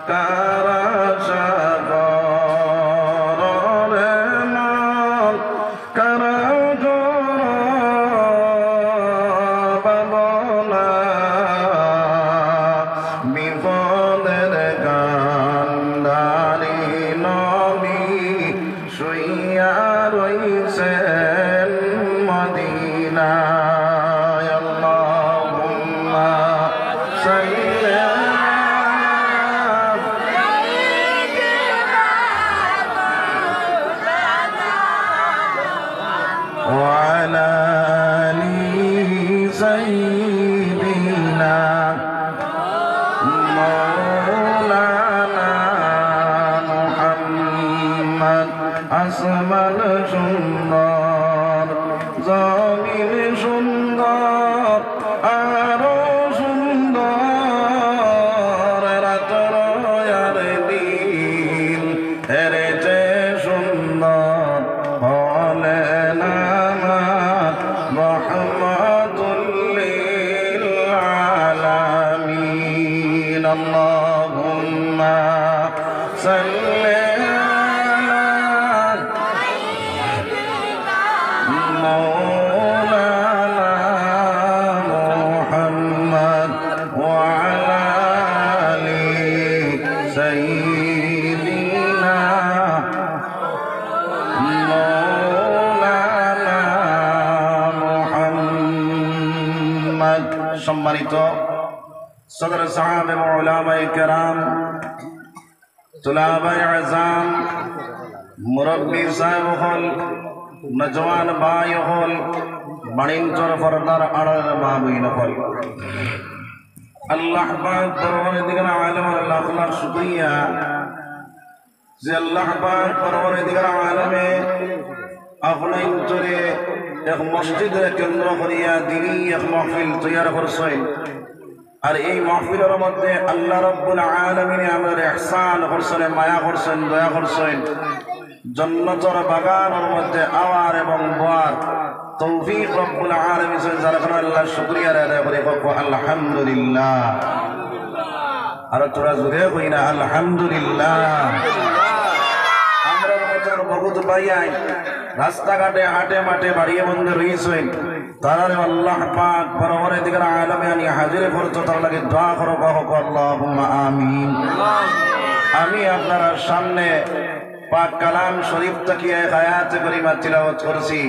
কারা সাগরে মন কারা বাবনা বিপদের কান্ডারি নবী শুইয়া রইছেন মদিনায় আল্লাহুম্মা সাল্লি وعلى آل سيدنا مولانا محمد আসমান সুন্দর জমিন সুন্দর আরো সুন্দর রাতর আর দিন এরে যে সুন্দর হলেন আমার রহমাতুল লিল আলামিন আল্লাহুম্মা সাল্লি مولانا محمد وعلى آل سيدنا مولانا محمد সম্মানিত সদর সাহাবে ও উলামায়ে কেরাম তুলাবায়ে আযম মুরব্বী সাহেব হল নজওয়ান ভাই হল বাণিজ্যর পর্দার আড়ার মা বইন হল আল্লাহ পাক পরওয়ারদিগার আলম আল্লাহ লাখ শুকরিয়া যে আল্লাহ পাক পরওয়ারদিগার আলমে আপনি উত্তরে এক মসজিদের কেন্দ্র করিয়া দিনই এক মাহফিল তৈয়ার করছেন আর এই মাহফিলের মধ্যে আল্লাহ রাব্বুল আলামিন আমাদের ইহসান করছেন মায়া করছেন দয়া করছেন জান্নাতের বাগানের মধ্যে আওয়ার এবং বোয়ার তৌফিক রব্বুল আলামিন যার কারণে আল্লাহ শুকরিয়া আদায় করে বলবো আলহামদুলিল্লাহ আর তোরা জুড়ে কই না আলহামদুলিল্লাহ আমরা মতন বহুত ভাইয়াই রাস্তাঘাটে হাটে মাঠে বাড়িয়ে বন্ধে রয়েছেন তারা আল্লাহ পাক পরওয়ারদিগার আলমে আনি হাজির করতে তার লাগে দোয়া করো কহ আল্লাহুম্মা আমিন আমি আপনারা সামনে পাক কালাম শরীফ তাকিয়ে আয়াত করিমা তিলাওয়াত করছি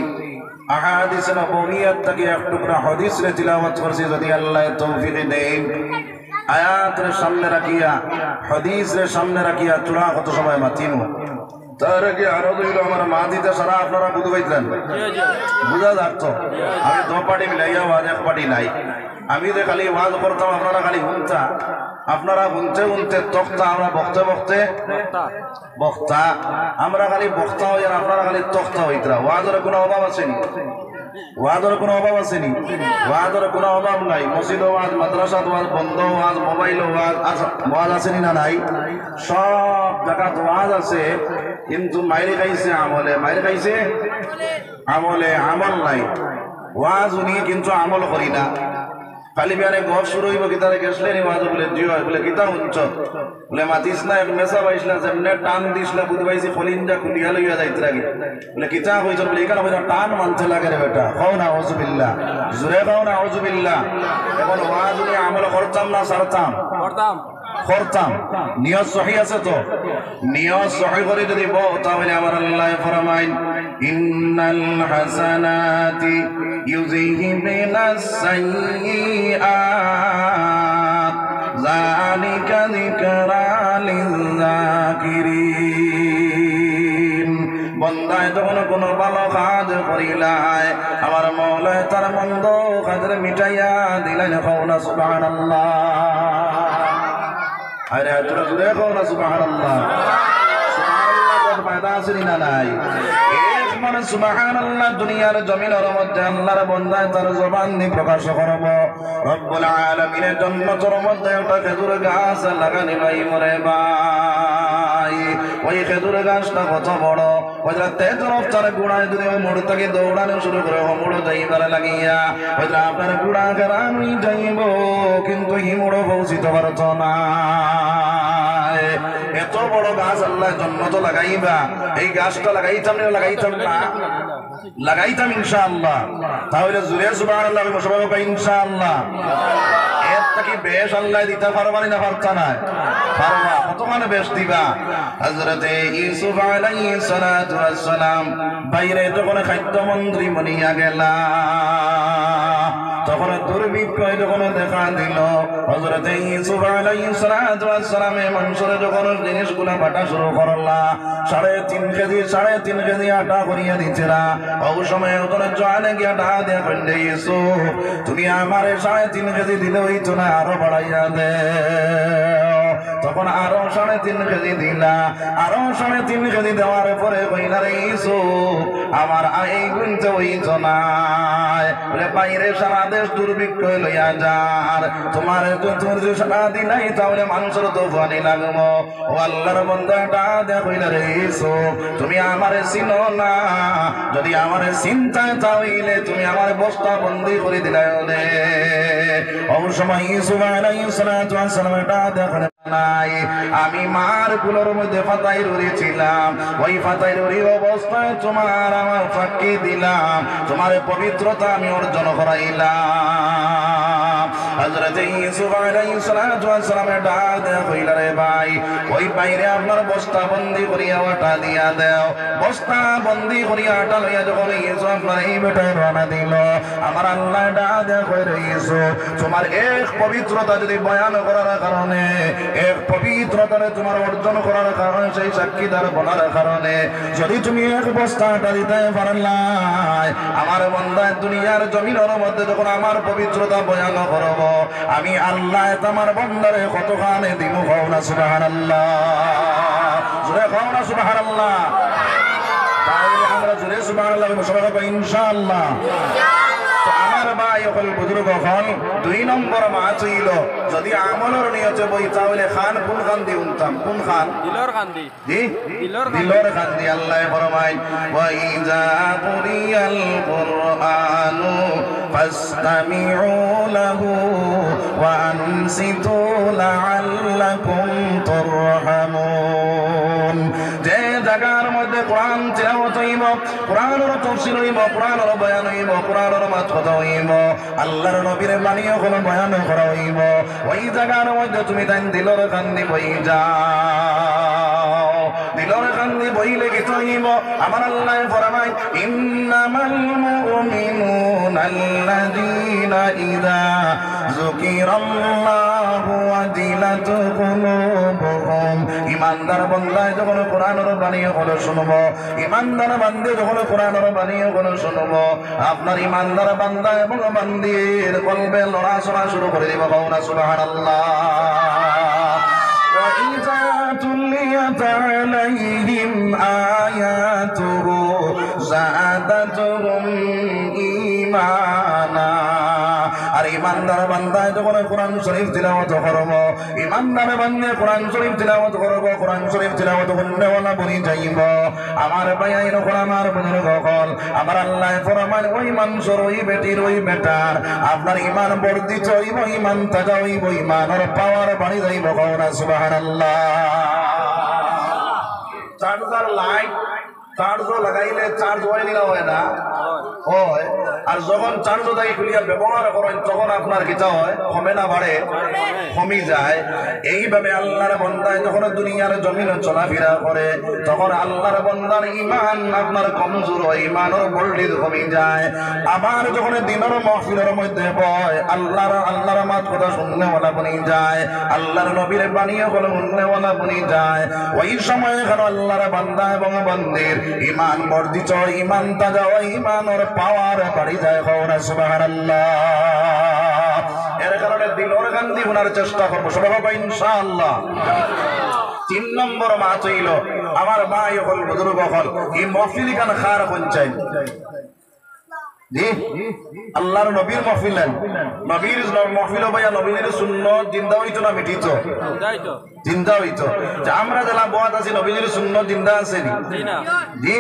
আহাদিস নববিয়ত তাকিয়ে এক টুকরা হাদিস রে তিলাওয়াত করছি যদি আল্লাহ তৌফিক দেন আয়াত রে সামনে রাখিয়া হাদিস রে সামনে রাখিয়া চূড়া কত সময় মাতিমু তার আগে আরো দুইলো আমার মা দিতে সারা আপনারা বুঝতে পাইতেন বুঝা যাচ্ছে আমি দো পার্টি মিলাইয়া ওয়াজ এক পার্টি নাই আমি যে খালি ওয়াজ করতাম আপনারা খালি শুনতা আপনারা শুনতে শুনতে তক্তা আমরা বক্তে বক্তে বক্তা আমরা খালি বক্তা হই আর আপনারা খালি তক্তা হইতরা ওয়াজের কোনো অভাব আসেনি ওয়াজের কোনো অভাব আসেনি ওয়াজের কোনো অভাব নাই মসজিদ ওয়াজ মাদ্রাসা ওয়াজ বন্ধ ওয়াজ মোবাইল ওয়াজ ওয়াজ আসেনি না নাই সব জায়গা ওয়াজ আছে কিন্তু মাইরে খাইছে আমলে মাইরে খাইছে আমলে আমল নাই ওয়াজ উনি কিন্তু আমল করি না খালি বিয়ারে ঘর শুরু হইব কিতারে গেছলে নি ওয়াজ বলে দিও বলে কিতা হুনছ বলে মাতিস না এক মেসা পাইছলা যেমনে টান দিছলা বুঝ পাইছি খলিনজা খুলিয়া লইয়া যাইতে লাগে বলে কিতা কইছ বলে এখানে বলে টান মানতে লাগে রে বেটা কও না আউযুবিল্লাহ জোরে কও না আউযুবিল্লাহ এখন ওয়াজ উনি আমল করতাম না সারতাম করতাম নিয়ত সহি আছে তো নিয়ত সহি করে যদি বল তাহলে আমার আল্লাহ ফরমাইন ইন্নাল হাসানাতি ইউযহিবুনাস সাইয়্যাত যালিকা যিকরা লিয-যাকিরিন বন্দায় যখন কোনো ভালো কাজ করিলায় আমার মওলা তার মন্দ কাজের মিটাইয়া দিলেন কও না সুবহানাল্লাহ আরে তোরা জুড়ে কও না সুবহানাল্লাহ সুবহানাল্লাহ কত ফায়দা আছে না নাই এক মানে সুবহানাল্লাহ দুনিয়ার জমিনের মধ্যে আল্লাহর বান্দায় তার জবান দিয়ে প্রকাশ করব রব্বুল আলামিনের জান্নাতের মধ্যে একটা খেজুর গাছ লাগানি ভাই মরে ভাই ওই খেজুর গাছটা কত বড় ওইটা তেজ রফতার গুড়ায় যদি ওই মোড় থেকে দৌড়ানো শুরু করে ও মোড় যাইবার লাগিয়া ওইটা আপনার গুড়া গেরামি যাইব কিন্তু হি মোড় পৌঁছিতে পারত না গাছ আল্লাহ জন্নত লাগাইবা এই গাছটা লাগাইতাম না লাগাইতাম না লাগাইতাম ইনশাআল্লাহ তাহলে জুরে সুবহানাল্লাহ মুশাবাহ ইনশাআল্লাহ এর থেকে বেশ আল্লাহ দিতে পারবানি না পারতা না পারবা কত মানে বেশ দিবা হযরতে ইউসুফ আলাইহিস সালাতু ওয়াস সালাম বাইরে যখন খাদ্য মন্ত্রী মনিয়া গেলা তখন দুর্ভিক্ষ যখন দেখা দিল হযরতে ইউসুফ আলাইহিস সালাতু ওয়াস সালামে মানুষের যখন জিনিসগুলো বাটা শুরু করলা 3.5 কেজি আটা করিয়া দিছিলা ওই সময় ওদের জয়ানে গিয়া টাকা দিয়া কইলে ইউসুফ তুমি আমারে 3.5 কেজি দিলে হইতো না আরো বাড়াইয়া দে তখন আরো 3.5 কেজি দিলা আরো 3.5 কেজি দেওয়ার পরে কইলা রে ইউসুফ আমার এই গুনতে হইতো না বলে বাইরে সারা দেশ দুর্ভিক্ষ লইয়া যার তোমার যে সারা দিন নাই তাহলে মানুষের তো পানি লাগবো ও আল্লাহর বান্দাটা দেয়া কইলা রে ইউসুফ তুমি আমারে চিনো না যদি আমারে চিন্তা তাহলে তুমি আমার বস্তা বন্দি করে দিলাই রে ওই সময় ইউসুফ আলাইহিস সালাতু ওয়াস সালাম এটা দেখেন নাই আমি মার কুলোর মধ্যে ফাতাই রয়েছিলাম ওই ফাতাই রই অবস্থায় তোমার আমার ফাঁকি দিলাম তোমার পবিত্রতা আমি অর্জন করাইলাম হযরত ইউসুফ আলাইহিস সালাতু ওয়াস সালাম এটা কইলা রে ভাই ওই বাইরে আপনার বস্তা বন্দি করিয়া ওটা দিয়া দাও বস্তা বন্দি করিয়া আটা লইয়া যখন ইউসুফ আপনার এই বেটায় রওনা দিল আমার আল্লাহ এটা কইরা ইউসুফ তোমার এক পবিত্রতা যদি বয়ান করার কারণে এক পবিত্রতারে তোমার অর্জন করার কারণে সেই সাক্ষীদার বলার কারণে যদি তুমি এক বস্তাটা দিতে পারলাই আমার বান্দা দুনিয়ার জমিনের মধ্যে যখন আমার পবিত্রতা বয়ান করব আমি আল্লাহ তোমার বান্দারে কতখানি দিমু কও না সুবহানাল্লাহ জোরে কও না সুবহানাল্লাহ তাহলে আমরা জোরে সুবহানাল্লাহ সবাই কই ইনশাআল্লাহ আমার ভাই হল বুজুর্গ হল 2 নম্বর মা ছিল যদি আমলের নিয়তে বই তাহলে খান কোন খান দি উনতাম কোন খান দিলর খান দি জি দিলর খান দি আল্লাহ ফরমায় ওয়া ইযা কুরিয়াল কুরআনু ফাসতামিউ লাহু ওয়া আনসিতু লাআল্লাকুম তুরহামুন যে জায়গার মধ্যে কোরআন তিলাওয়াত হইব কোরআনের তাফসীর হইব কোরআনের বয়ান হইব কোরআনের কথা হইব আল্লাহর নবীর বাণীও কোনো বয়ান করা হইব ওই জায়গার মধ্যে তুমি তাই দিলর কান্দি বই যাও দিলর কান্দি বইলে কি হইব আমার আল্লাহ ফরমায় ইন্নামাল মুমিনুনা আল্লাযীনা ইযা যুকিরাল্লাহু ওয়াজিলাত কুলুবুহুম ইমানদার বান্দা যখন কোরআনের বাণী হলো শুনবো ইমানদার বান্দে যখন কোরআনের বাণী হলো শুনবো আপনার ইমানদার বান্দা এবং বান্দির কলবে লড়াচড়া শুরু করে দিব কওনা সুবহানাল্লাহ ওয়া ইযা তুলিয়াত আলাইহিম আয়াতুহু যাদাতুহুম ঈমানা আর ইমানদার বান্দা যখন কোরআন শরীফ তিলাওয়াত করব ইমানদার বান্দা কোরআন শরীফ তিলাওয়াত করব কোরআন শরীফ তিলাওয়াত করলে ওলা বনি যাইব আমার ভাই যখন আমার বুজুর্গ হল আমার আল্লাহ ফরমান ওই মানুষের ওই বেটির ওই বেটার আপনার ঈমান বর্ধিত হইব ঈমান তাজা হইব ঈমানের পাওয়ার বাড়ি যাইব কওনা সুবহানাল্লাহ চার্জার লাইট চার্জ লাগাইলে চার্জ হয় না হয় না হয় আর যখন চার্জ দাই খুলিয়া ব্যবহার করেন তখন আপনার কিতা হয় কমে না বাড়ে কমি যায় এইভাবে আল্লাহর বান্দায় যখন দুনিয়ার জমিনে চলাফেরা করে তখন আল্লাহর বান্দার ঈমান আপনার কমজোর হয় ঈমানের বর্ধিত কমে যায় আবার যখন দিনের মাহফিলের মধ্যে বয় আল্লাহর মাত কথা শুননে ওলা বনি যায় আল্লাহর নবীর বাণীও কোনো শুননে ওলা বনি যায় ওই সময় এখানে আল্লাহর বান্দা এবং বান্দির ঈমান বর্ধিত ঈমান তাজা হয় ঈমানের পাওয়ার বাড়ি যায় কওনা সুবহানাল্লাহ এর কারণে দিলর গান্ধী ওনার চেষ্টা করবো সবাই বাবা ইনশাআল্লাহ 3 নম্বর মা চাইল আমার ভাই হল বুজুর্গ হল এই মাহফিল গান খার পঞ্চায়েত জি আল্লাহর নবীর মাহফিল নবীর মাহফিল ভাইয়া নবীর সুন্নাত জিন্দা হইতো না মিটিতো জিন্দা হইতো যে আমরা যারা বয়াত আছি নবীজির সুন্নত জিন্দা আছে জি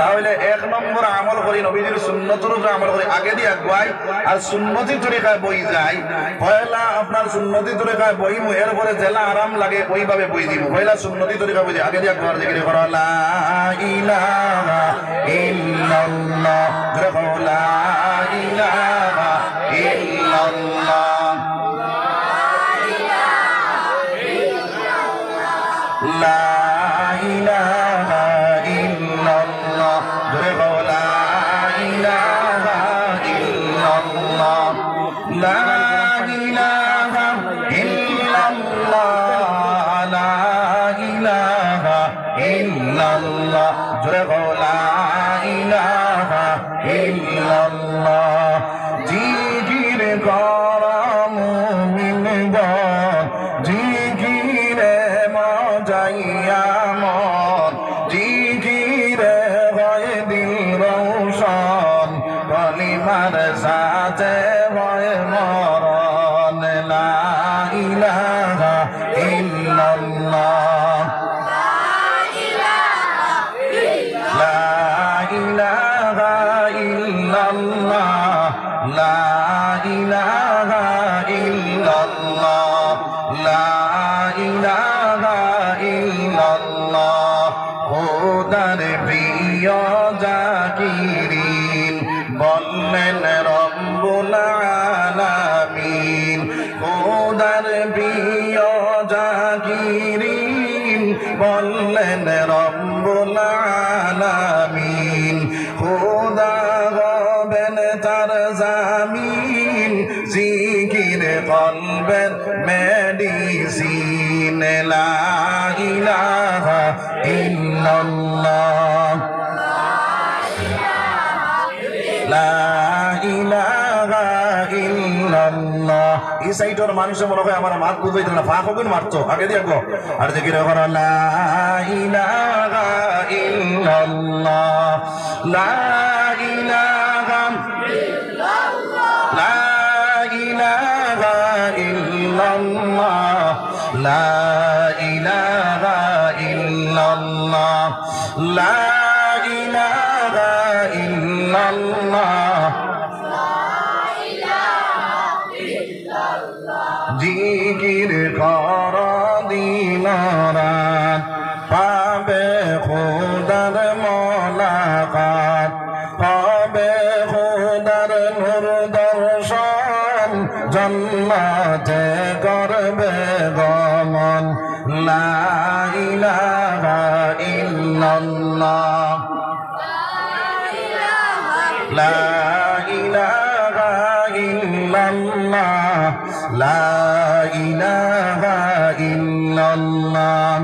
তাহলে এক নম্বর আমল করি নবীজির সুন্নতের উপরে আমল করি আগে দিয়ে আগুয়াই আর সুন্নতি তরিকায় বই যায় পয়লা আপনার সুন্নতি তরিকায় বইমু এরপরে জেলা আরাম লাগে ওইভাবে বই দিব পয়লা সুন্নতি তরিকা বুঝি আগে দিয়ে আগুয়ার জিকির করা লা ইলাহা ইল্লাল্লাহ লা ইলাহা ইল্লাল্লাহ لا إله إلا الله لا إله إلا الله لا إله إلا الله لا إله إلا الله لا إله إلا الله জিকির করা মুমিন গণ জিকিরে মজাইয়ামত জিকিরে হয় দিল রৌশন কলিমার সাথে হয় মরণ লা ইলাহা ইল্লাল্লাহ লা ইলাহা ইল্লাল্লাহ লা ইলাহা ইল্লাল্লাহ লা ইলাহা ইল্লাল্লাহ খোদার প্রিয় জাকিরিন বললেন রব্বুল আলামিন খোদার প্রিয় জাকিরিন বললেন রব্বুল আলামিন খোদা হবেন তার জামিন জিকির কলবের মেডিসিন লা ইলাহা ইল্লাল্লাহ লা ইলাহা ইল্লাল্লাহ এই সাইডের মানুষ মনে হয় আমার মাত বুঝাইতো না ফাঁক হবেন মারতো আগে দেখো আর জিকির করো লা ইলাহা ইল্লাল্লাহ লা ইলাহা ইল্লাল্লাহ লা ইলাহা ইল্লাল্লাহ লা ইলাহা ইল্লাল্লাহ লা ইলাহা ইল্লাল্লাহ জিকির কর দিন রাত পাবে খোদার মোলাকাত পাবে খোদার নূর দর্শন জান্নাতে করবে গমন লা ইলাহা ইল্লাল্লাহ লা ইলাহা ইল্লাল্লাহ লা ইলাহা ইল্লাল্লাহ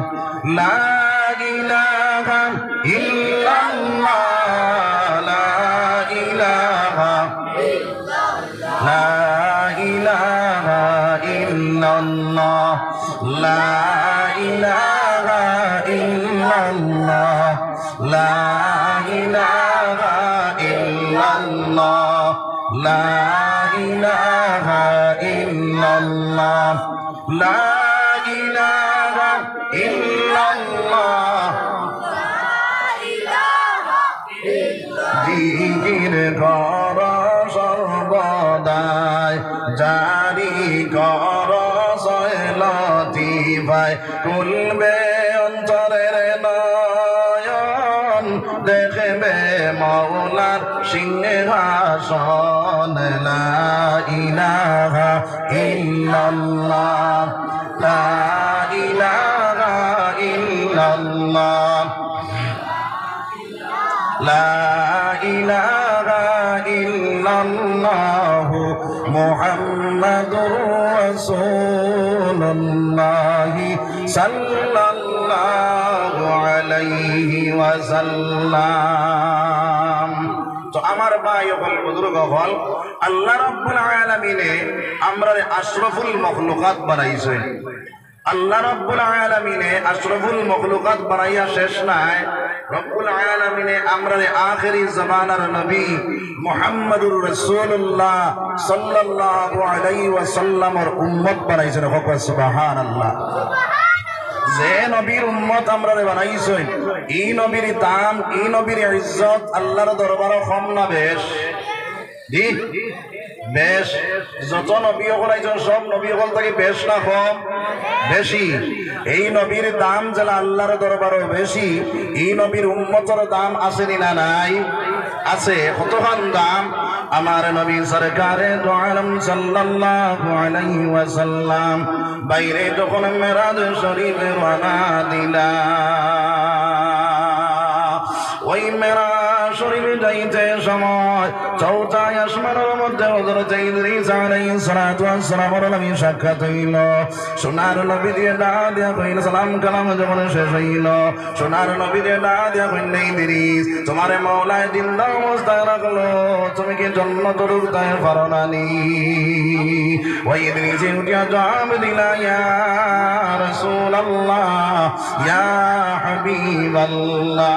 লা ইলাহা ইল্লাল্লাহ লা ইলাহা লা ইলাহা ইল্লাল্লাহ লা ইলাহা ইল্লাল্লাহ লা ইলাহা ইল্লাল্লাহ লা ইলাহা ইল্লাল্লাহ লা ইলাহা ইল্লাল্লাহ জিকির কর সর্বদাই জারি কর সয়লতি ভাই খুলবে অন্তরের নয়ন দেখবে মাওলার সিংহাসন লা ইলাহা ইল্লাল্লাহ লা ইলাহা ইল্লাল্লাহ লা ইলাহা ইল্লাল্লাহ মুহাম্মাদুর রাসূলুল্লাহ সাল্লাল্লাহু আলাইহি ওয়াসাল্লাম। তো আমার ভাই হল বুজুর্গ হল আল্লাহ রাব্বুল আলামিনে আমরা আশরাফুল মখলুকাত বানাইছেন। আল্লাহ রাব্বুল আলামিনে আশরাফুল মখলুকাত বানাইয়া শেষ নাই, রব্বুল আলামিনে আমরা আখিরি জামানার নবী মুহাম্মদুর রাসূলুল্লাহ সাল্লাল্লাহু আলাইহি ওয়াসাল্লামের উম্মত বানাইছেন। সুবহানাল্লাহ। যে নবীর উম্মত আমরা বানাইছেন এই নবীর দাম এই নবীর ইজ্জত আল্লাহর দরবারে কম না বেশ জি বেশ যত নবী হলাইছেন সব নবী হল থেকে বেশ না কম বেশি এই নবীর দাম যারা আল্লাহর দরবারে বেশি এই নবীর উম্মতের দাম আছে না নাই আছে কতখান দাম আমার নবী সরকারে দো আলম সাল্লাল্লাহু আলাইহি ওয়াসাল্লাম বাইরে যখন মেরাজ শরীফে রওনা দিলা ওই মেরাজ শরীফে যাইতে সময় চৌথা আসমানের মধ্যে হযরত ইদ্রিস আলাইহিস সালাতু ওয়াস সালামের নবী সাক্ষাৎ হইল সোনার নবী দিয়ে ডাক দিয়া কইল সালাম কালাম যখন শেষ হইল সোনার নবী দিয়ে ডাক দিয়া কইল ইদ্রিস তোমারে মাওলায় জিন্দা অবস্থায় রাখলো তুমি কি জান্নাত ঢুকতে পারো না নি ওই ইদ্রিস উঠিয়া জবাব দিলা ইয়া রাসূলুল্লাহ ইয়া হাবিবাল্লাহ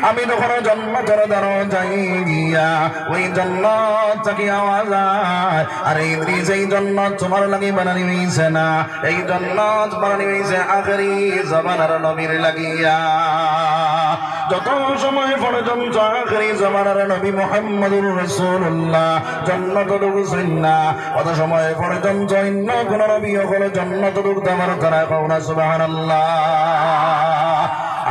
আমি তখন জন্মতর দরজায় গিয়া ওই জন্নত থেকে আওয়াজ আয় আর ইদ্রিস এই জন্নত তোমার লাগি বানানি হইছে না এই জন্নত বানানি হইছে আখেরি জামানার নবীর লাগিয়া যত সময় পর্যন্ত আখেরি জামানার নবী মুহাম্মদুর রাসূলুল্লাহ জন্নত ঢুকছেন না কত সময় পর্যন্ত অন্য কোন নবী হলো জন্নত ঢুকতে পারে তারা কওনা সুবহানাল্লাহ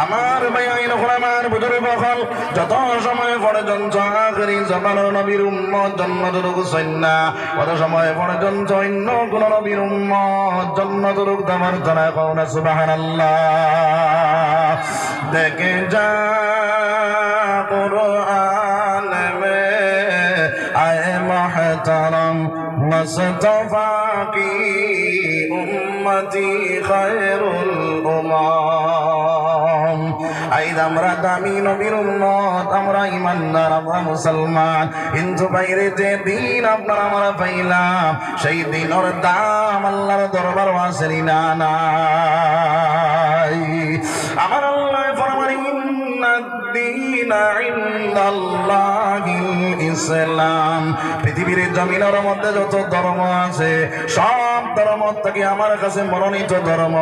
আমার ভাইয়াইন আমার বুজুর্গ হল যত সময় পর্যন্ত আখেরি জামানার নবীর উম্মত জান্নাতে ঢুকছেন না কত সময় পর্যন্ত অন্য কোন নবীর উম্মত জান্নাতে ঢুকতে পারত না কওনা সুবহানাল্লাহ দেখে যা কুরআন মে আয়ে মুহতারাম মুস্তাফা কি উম্মতি খায়রুল উম্মাম আইদ আমরা দামি নবীর উম্মত আমরা ইমানদার আমরা মুসলমান কিন্তু বাইরে যে দিন আপনার আমরা পাইলাম সেই দিনের দাম আল্লাহর দরবার আছে না নাই আমার আল্লাহ ফরমান ইন্নাদ-দীনা ইনদাল্লাহিল ইসলাম পৃথিবীর জমিনের মধ্যে যত ধর্ম আছে সব ধর্ম থেকে আমার কাছে মনোনীত ধর্ম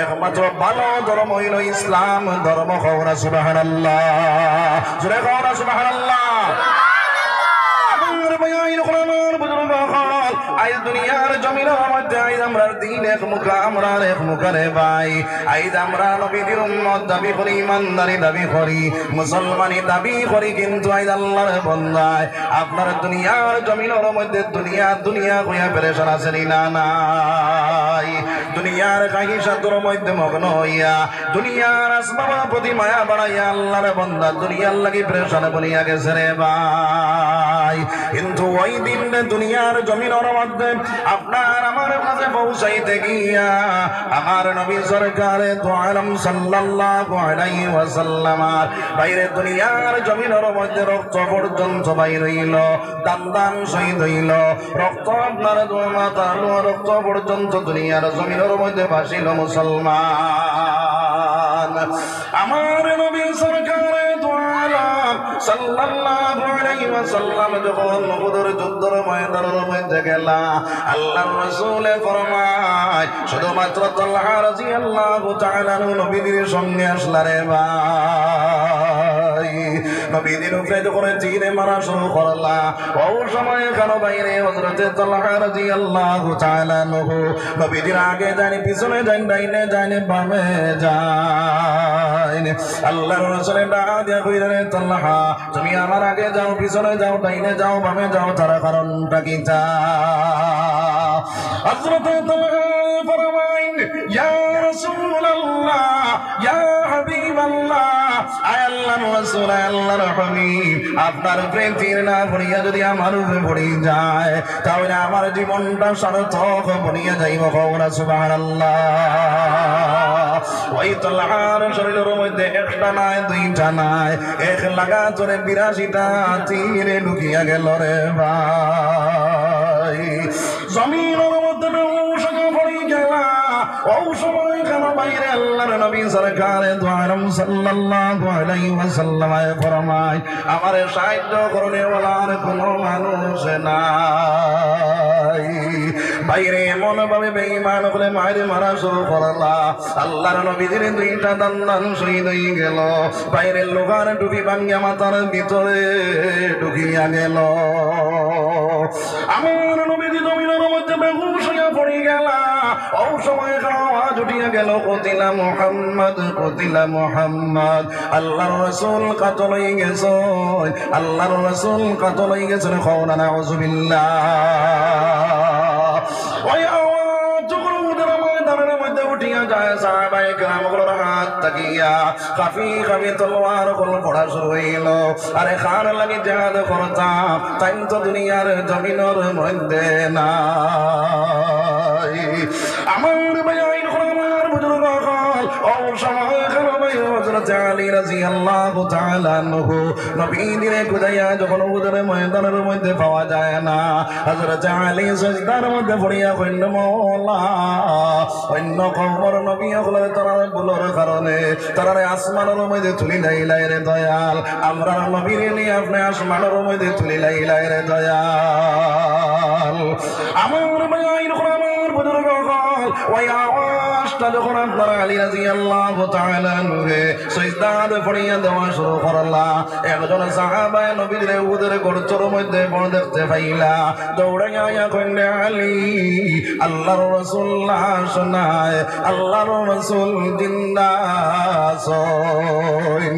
একমাত্র ভালো ধর্ম হইল ইসলাম ধর্ম কওনা সুবহানাল্লাহ জোরে কওনা সুবহানাল্লাহ আমার ভাইয়াইন আমার বুজুর্গ হল আজ দুনিয়ার জমিনের মধ্যে আজ আমরা দিন এক মুখা আমরা এক মুখারে ভাই আজ আমরা নবীর উম্মত দাবি করি ইমানদারি দাবি করি মুসলমানি দাবি করি কিন্তু আজ আল্লাহর বান্দায় আপনার দুনিয়ার জমিনের মধ্যে দুনিয়া কইয়া পেরেশান আছে না নাই দুনিয়ার কাহিসাতুর মধ্যে মগ্ন হইয়া দুনিয়ার আসবাবের প্রতি মায়া বাড়াইয়া আল্লাহর বান্দা দুনিয়ার লাগি পেরেশান বনিয়া গেছে রে ভাই কিন্তু ওই দিন দুনিয়ার জমিনের মধ্যে আপনার আমার কাছে পৌঁছাইতে গিয়া আমার নবী সরকারে দো আলম সাল্লাল্লাহু আলাইহি ওয়াসাল্লাম বাইরে দুনিয়ার জমিনের মধ্যে রক্ত পর্যন্ত বাইর হইল দান শহীদ হইল রক্ত আপনার মাতানো রক্ত পর্যন্ত দুনিয়ার জমিনের মধ্যে ভাসিল মুসলমান আমার নবী সরকারে দো আলম সাল্লাল্লাহু আলাইহি ওয়াসাল্লাম যখন উহুদের যুদ্ধের ময়দানের মধ্যে গেলা আল্লাহর রাসূল ফরমায় শুধুমাত্র তালহা রাদিয়াল্লাহু তাআলা নবীর সঙ্গে আসলা রে ভাই নবীর উপরে যখন তীর মারা শুরু করলা ওই সময় কেন বাইরে হযরত তালহা রাদিয়াল্লাহু তাআলা নবীর আগে যায়নি পিছনে যায়নি ডাইনে যায়নি বামে যায়নি আল্লাহর রাসূল ডাক দিয়া কইলেন তালহা তুমি আমার আগে যাও পিছনে যাও ডাইনে যাও বামে যাও তার কারণটা কি তা হযরত তালহা ফরমাইন ইয়া রাসূলুল্লাহ ইয়া হাবিবাল্লাহ আয় আল্লাহর রাসূল আল্লাহর হাবিব আপনার প্রেম তীর না পড়িয়া যদি আমার উপরে পড়ে যায় তাহলে আমার জীবনটা সার্থক বনিয়া যাইব কওনা সুবহানাল্লাহ ওই তালহার শরীরের মধ্যে একটা নাই দুইটা নাই এক লাগাতারে 82টা তীরে ঢুকিয়া গেল রে ভাই জমিনের মধ্যে পড়ে গেলা ও সময় কেন বাইরে আল্লাহর নবী সরকারে দু আলম সাল্লাল্লাহু আলাইহি ওয়াসাল্লাম ফরমায় আমার সাহায্য করনে ওয়ালার কোনো মানুষ নাই বাইরে এমন ভাবে বেঈমান হলে মায়ের মারা শুরু করলা আল্লাহর নবীদের দুইটা দান শহীদ হয়ে গেল বাইরের লোকার টুপি ভাঙ্গিয়া মাথার ভিতরে ঢুকিয়া গেল আমার নবীজি জমিনের মধ্যে বেহুশ হইয়া পড়ে গেলা ও সময় আওয়াজ উঠিয়া গেল কতিলা মুহাম্মদ আল্লাহর রাসূল কাতল হয়ে গেছে আল্লাহর রাসূল কাতল হয়ে গেছেন খাওনা নাউযুবিল্লাহ ওই আওয়াজ যখন ওদের ময়দানের মধ্যে উঠিয়া যায় সাহাবায়ে কেরামগুলোর হাত তাকিয়া কাফি কাফি তলোয়ার গুলো পড়া শুরু হইল আরে খার লাগি জিহাদ করতাম তাই তো দুনিয়ার জমিনের মধ্যে নাই আমার ভাই আমার বুজুর্গ হল ও সময় খারাপ হযরত আলী রাদিয়াল্লাহু তাআলা আনহু নবীদের খুদাইয়া যখন ওদের ময়দানের মধ্যে পাওয়া যায় না হযরত আলী সিজদার মধ্যে পড়িয়া কইল মাওলা অন্য কওমের নবী হলো তারা ভুলের কারণে তারা আসমানের মধ্যে তুলি লাইলাই রে দয়াল আমরা নবীর নিয়ে আপনি আসমানের মধ্যে তুলি লাইলাই রে দয়াল আমার ভাই আমার বুজুর্গ হল ওই আওয়াজটা যখন আপনারা আলী রাদিয়াল্লাহু তাআলা নূরে সিজদাতে পড়িয়া দেওয়া শুরু করলা একজন সাহাবায়ে নবীর উহুদের গর্তের মধ্যে বড় দেখতে পাইলা দৌড়াইয়া কইলে আলী আল্লাহর রাসূল শোনায় আল্লাহর রাসূল জিন্দা আছেন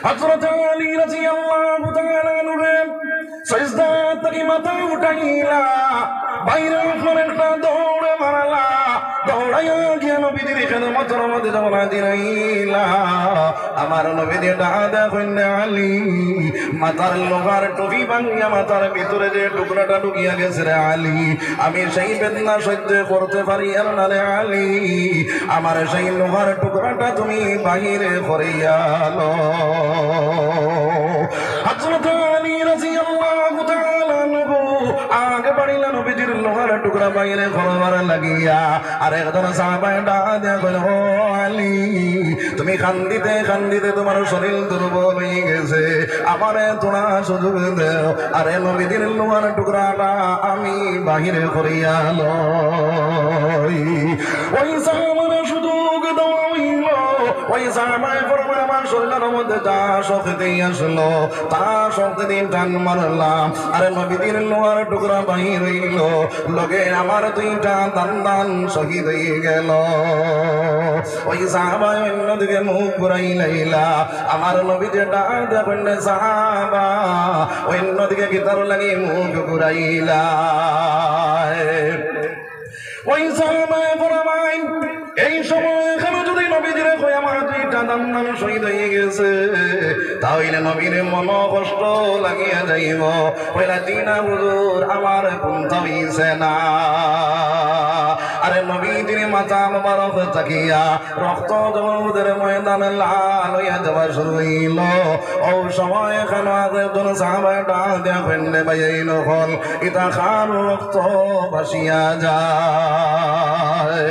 হযরত আলী রাদিয়াল্লাহু তাআলা নূরে সিজদা থেকে মাথা উঠাইলা বাইরে আপনার একটা দৌড়ে মারলা দৌড়াইয়া গিয়া নবীদের খেদমতের মধ্যে যখন দিলাইলা আমার নবীদের ডাদা কইলে আলী মাথার লোহার টুপি ভাঙিয়া মাথার ভিতরে যে টুকরাটা ঢুকিয়া গেছে রে আলী আমি সেই বেদনা সহ্য করতে পারি না রে আলী আমার সেই লোহার টুকরাটা তুমি বাহিরে করিয়া লো হযরত আলী রাদিয়াল্লাহু তাআলা আনহু আগে বাড়িলা নবীজির লোহার টুকরা বাইরে করবার লাগিয়া আর একজন সাহাবায়ে ডাদা কইল ও আলী তুমি কান্দিতে কান্দিতে তোমার শরীর দুর্বল হয়ে গেছে আমারে তোরা সুযোগ দাও আরে নবীজির লোহার টুকরাটা আমি বাহিরে করিয়া লই ওই সাহাবারে সুযোগ দেওয়া হইল ওই সাহাবায়ে ফরমায় আমার শরীরের মধ্যে যা শক্তি আসলো তা শক্তি দিয়ে টান মারলাম আরে নবীজির লোহার টুকরা বাহির হইল লগে আমার দুইটা দান শহীদ হয়ে গেল ওই সাহাবায়ে অন্যদিকে মুখ ঘুরাই লাইলা আমার নবী যে ডাক বললে সাহাবা অন্যদিকে গিটার লাগিয়ে মুখ ঘুরাইলা ওই সাহাবায়ে ফরমায় এই সময় এখানে যদি নবীজিরে কই আমার দুইটা দান শহীদ হয়ে গেছে তাহলে নবীর মন কষ্ট লাগিয়া যাইব কইলা দিনা হুজুর আমার পুন্তা হইছে না আরে নবীজির মাথা মোবারক তাকিয়া রক্ত জমুদের ময়দানে লাল হইয়া যাওয়া শুরু হইল ও সময় এখানে একজন সাহাবায়ে ডাক দিয়া কইলে ভাই নহল ইতা খান রক্ত ভাসিয়া যায়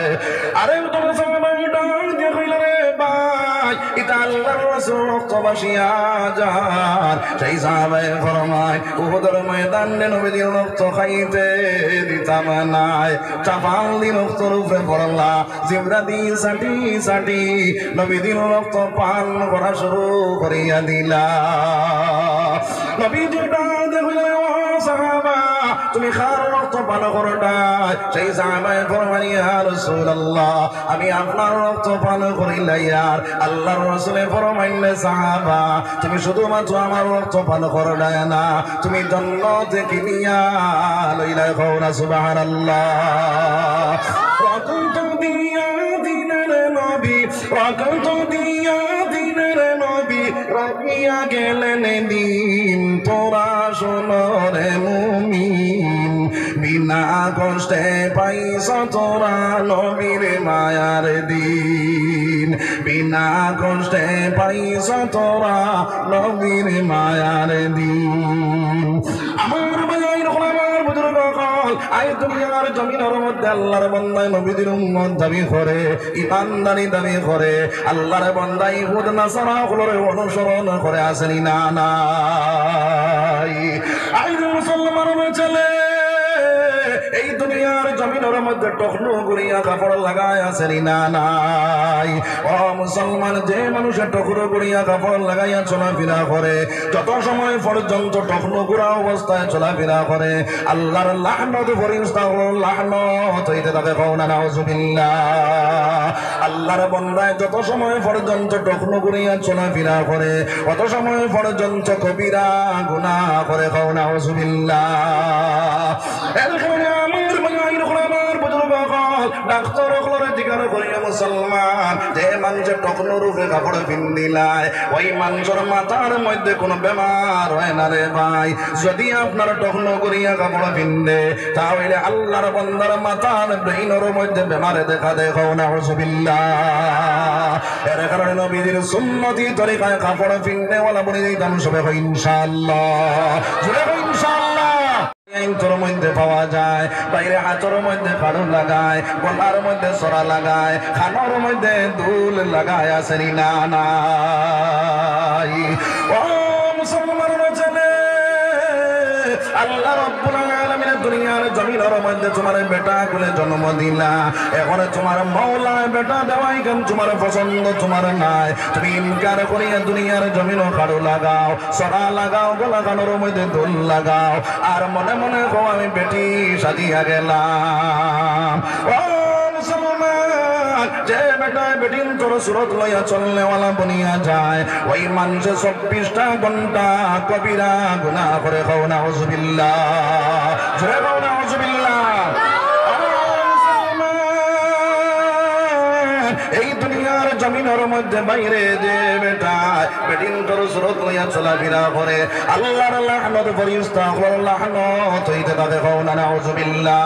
আরে তোর সাহাবায়ে ডাক দিয়া কইলে রে ভাই ইতা আল্লাহর রাসূল রক্ত ভাসিয়া যায় সেই সাহাবায়ে ফরমায় উহুদের ময়দানে নবীজির রক্ত খাইতে দিতাম নাই চাপাল দি রক্তর উপরে পড়লা জিবরা দি সাটি সাটি নবীজির রক্ত পান করা শুরু করিয়া দিলা নবীজি ডাক দিয়া কইলে ও সাহাবা তুমি খার রক্ত পান করোটা সেই সাহাবায়ে ফরমায় ইয়া রাসূলুল্লাহ আমি আপনার রক্ত পান করিলা ইয়ার আল্লাহর রাসূল ফরমাইলে সাহাবা তুমি শুধুমাত্র আমার রক্ত পান করোটা না তুমি জান্নাতে কিনিয়া লইলা কওনা সুবহানাল্লাহ রক্ত দিয়া দিনের নবী রক্ত দিয়া দিনের নবী রাখিয়া গেলেন দিন তোরা শোনো রে মুমিন বিনা কষ্টে পাইছ তোরা নবীর মায়ার দিন বিনা কষ্টে পাইছ তোরা নবীর মায়ার দিন আমার ভাই আমার বুজুর্গ গল আই দুনিয়ার জমিনের মধ্যে আল্লাহর বান্দা নবীদের উম্মত দাবি করে ইমানদারি দাবি করে আল্লাহর বান্দা ইহুদ নাসারা গুলোর অনুসরণ করে আসেনি না নাই আই মুসলমানের ছেলে এই দুনিয়ার জমিনের মধ্যে টকলু গুড়িয়া কাপড় লাগায় আসেনি না নাই ও মুসলমান যে মানুষের টকলু গুড়িয়া কাপড় লাগাইয়া চলাফেরা করে যত সময় পর্যন্ত টকলু গুড়া অবস্থায় চলাফেরা করে আল্লাহর লাহনত ফেরেশতা লাহনত হইতে থাকে কওনা নাউজুবিল্লাহ আল্লাহর বান্দায় যত সময় পর্যন্ত টকলু গুড়িয়া চলাফেরা করে অত সময় পর্যন্ত কবিরা গুনাহ করে কওনা নাউজুবিল্লাহ ডাক্তার জিজ্ঞাসা করিয়া মুসলমান যে মানুষের টকনো রূপে কাপড় পিন্দিলায় ওই মানুষের মাথার মধ্যে কোনো বেমার হয় না রে ভাই যদি আপনার টকনো করিয়া কাপড় পিন্দে তাহলে আল্লাহর বান্দার মাথার ব্রেইনের মধ্যে বেমারে দেখা দেখো না হুজুবিল্লাহ এর কারণে নবীর সুন্নতি তরিকায় কাপড় পিন্দে ওয়ালা বলে দিতাম সবে ইনশাআল্লাহ জুড়ে ইনশাআল্লাহ তোর মধ্যে পাওয়া যায় বাইরে হাতের মধ্যে কারু লাগায় গলার মধ্যে সরা লাগায় খানোর মধ্যে দুল লাগায় আসেনি না নাই ও মুসলমানের ছেলে আল্লাহ রাব্বুল আলামিন দুনিয়ার জমিনের মধ্যে তোমার বেটা গুলো জন্ম দিলা এখন তোমার মওলা বেটা দেওয়াই কেন তোমার পছন্দ তোমার নাই তুমি ইনকার করিয়া দুনিয়ার জমিনও কারু লাগাও সরা লাগাও গলা কানোর মধ্যে দুল লাগাও আর মনে মনে কো আমি বেটি সাজিয়া গেলাম ও মুসলমান যে বেটায় বেটিন তোর সুরত লইয়া চলনেওয়ালা বনিয়া যায় ওই মানুষে 24টা ঘন্টা কবিরা গুনাহ করে খাও না হুজুবিল্লাহ জোরে খাও না হুজুবিল্লাহ এই দুনিয়ার জমিনের মধ্যে বাইরে যে বেটা বেটিন তোর সুরত লইয়া চলাফেরা করে আল্লাহর লাহনত ফেরেশতা লাহনত হইতে থাকে খাও না নাউজুবিল্লাহ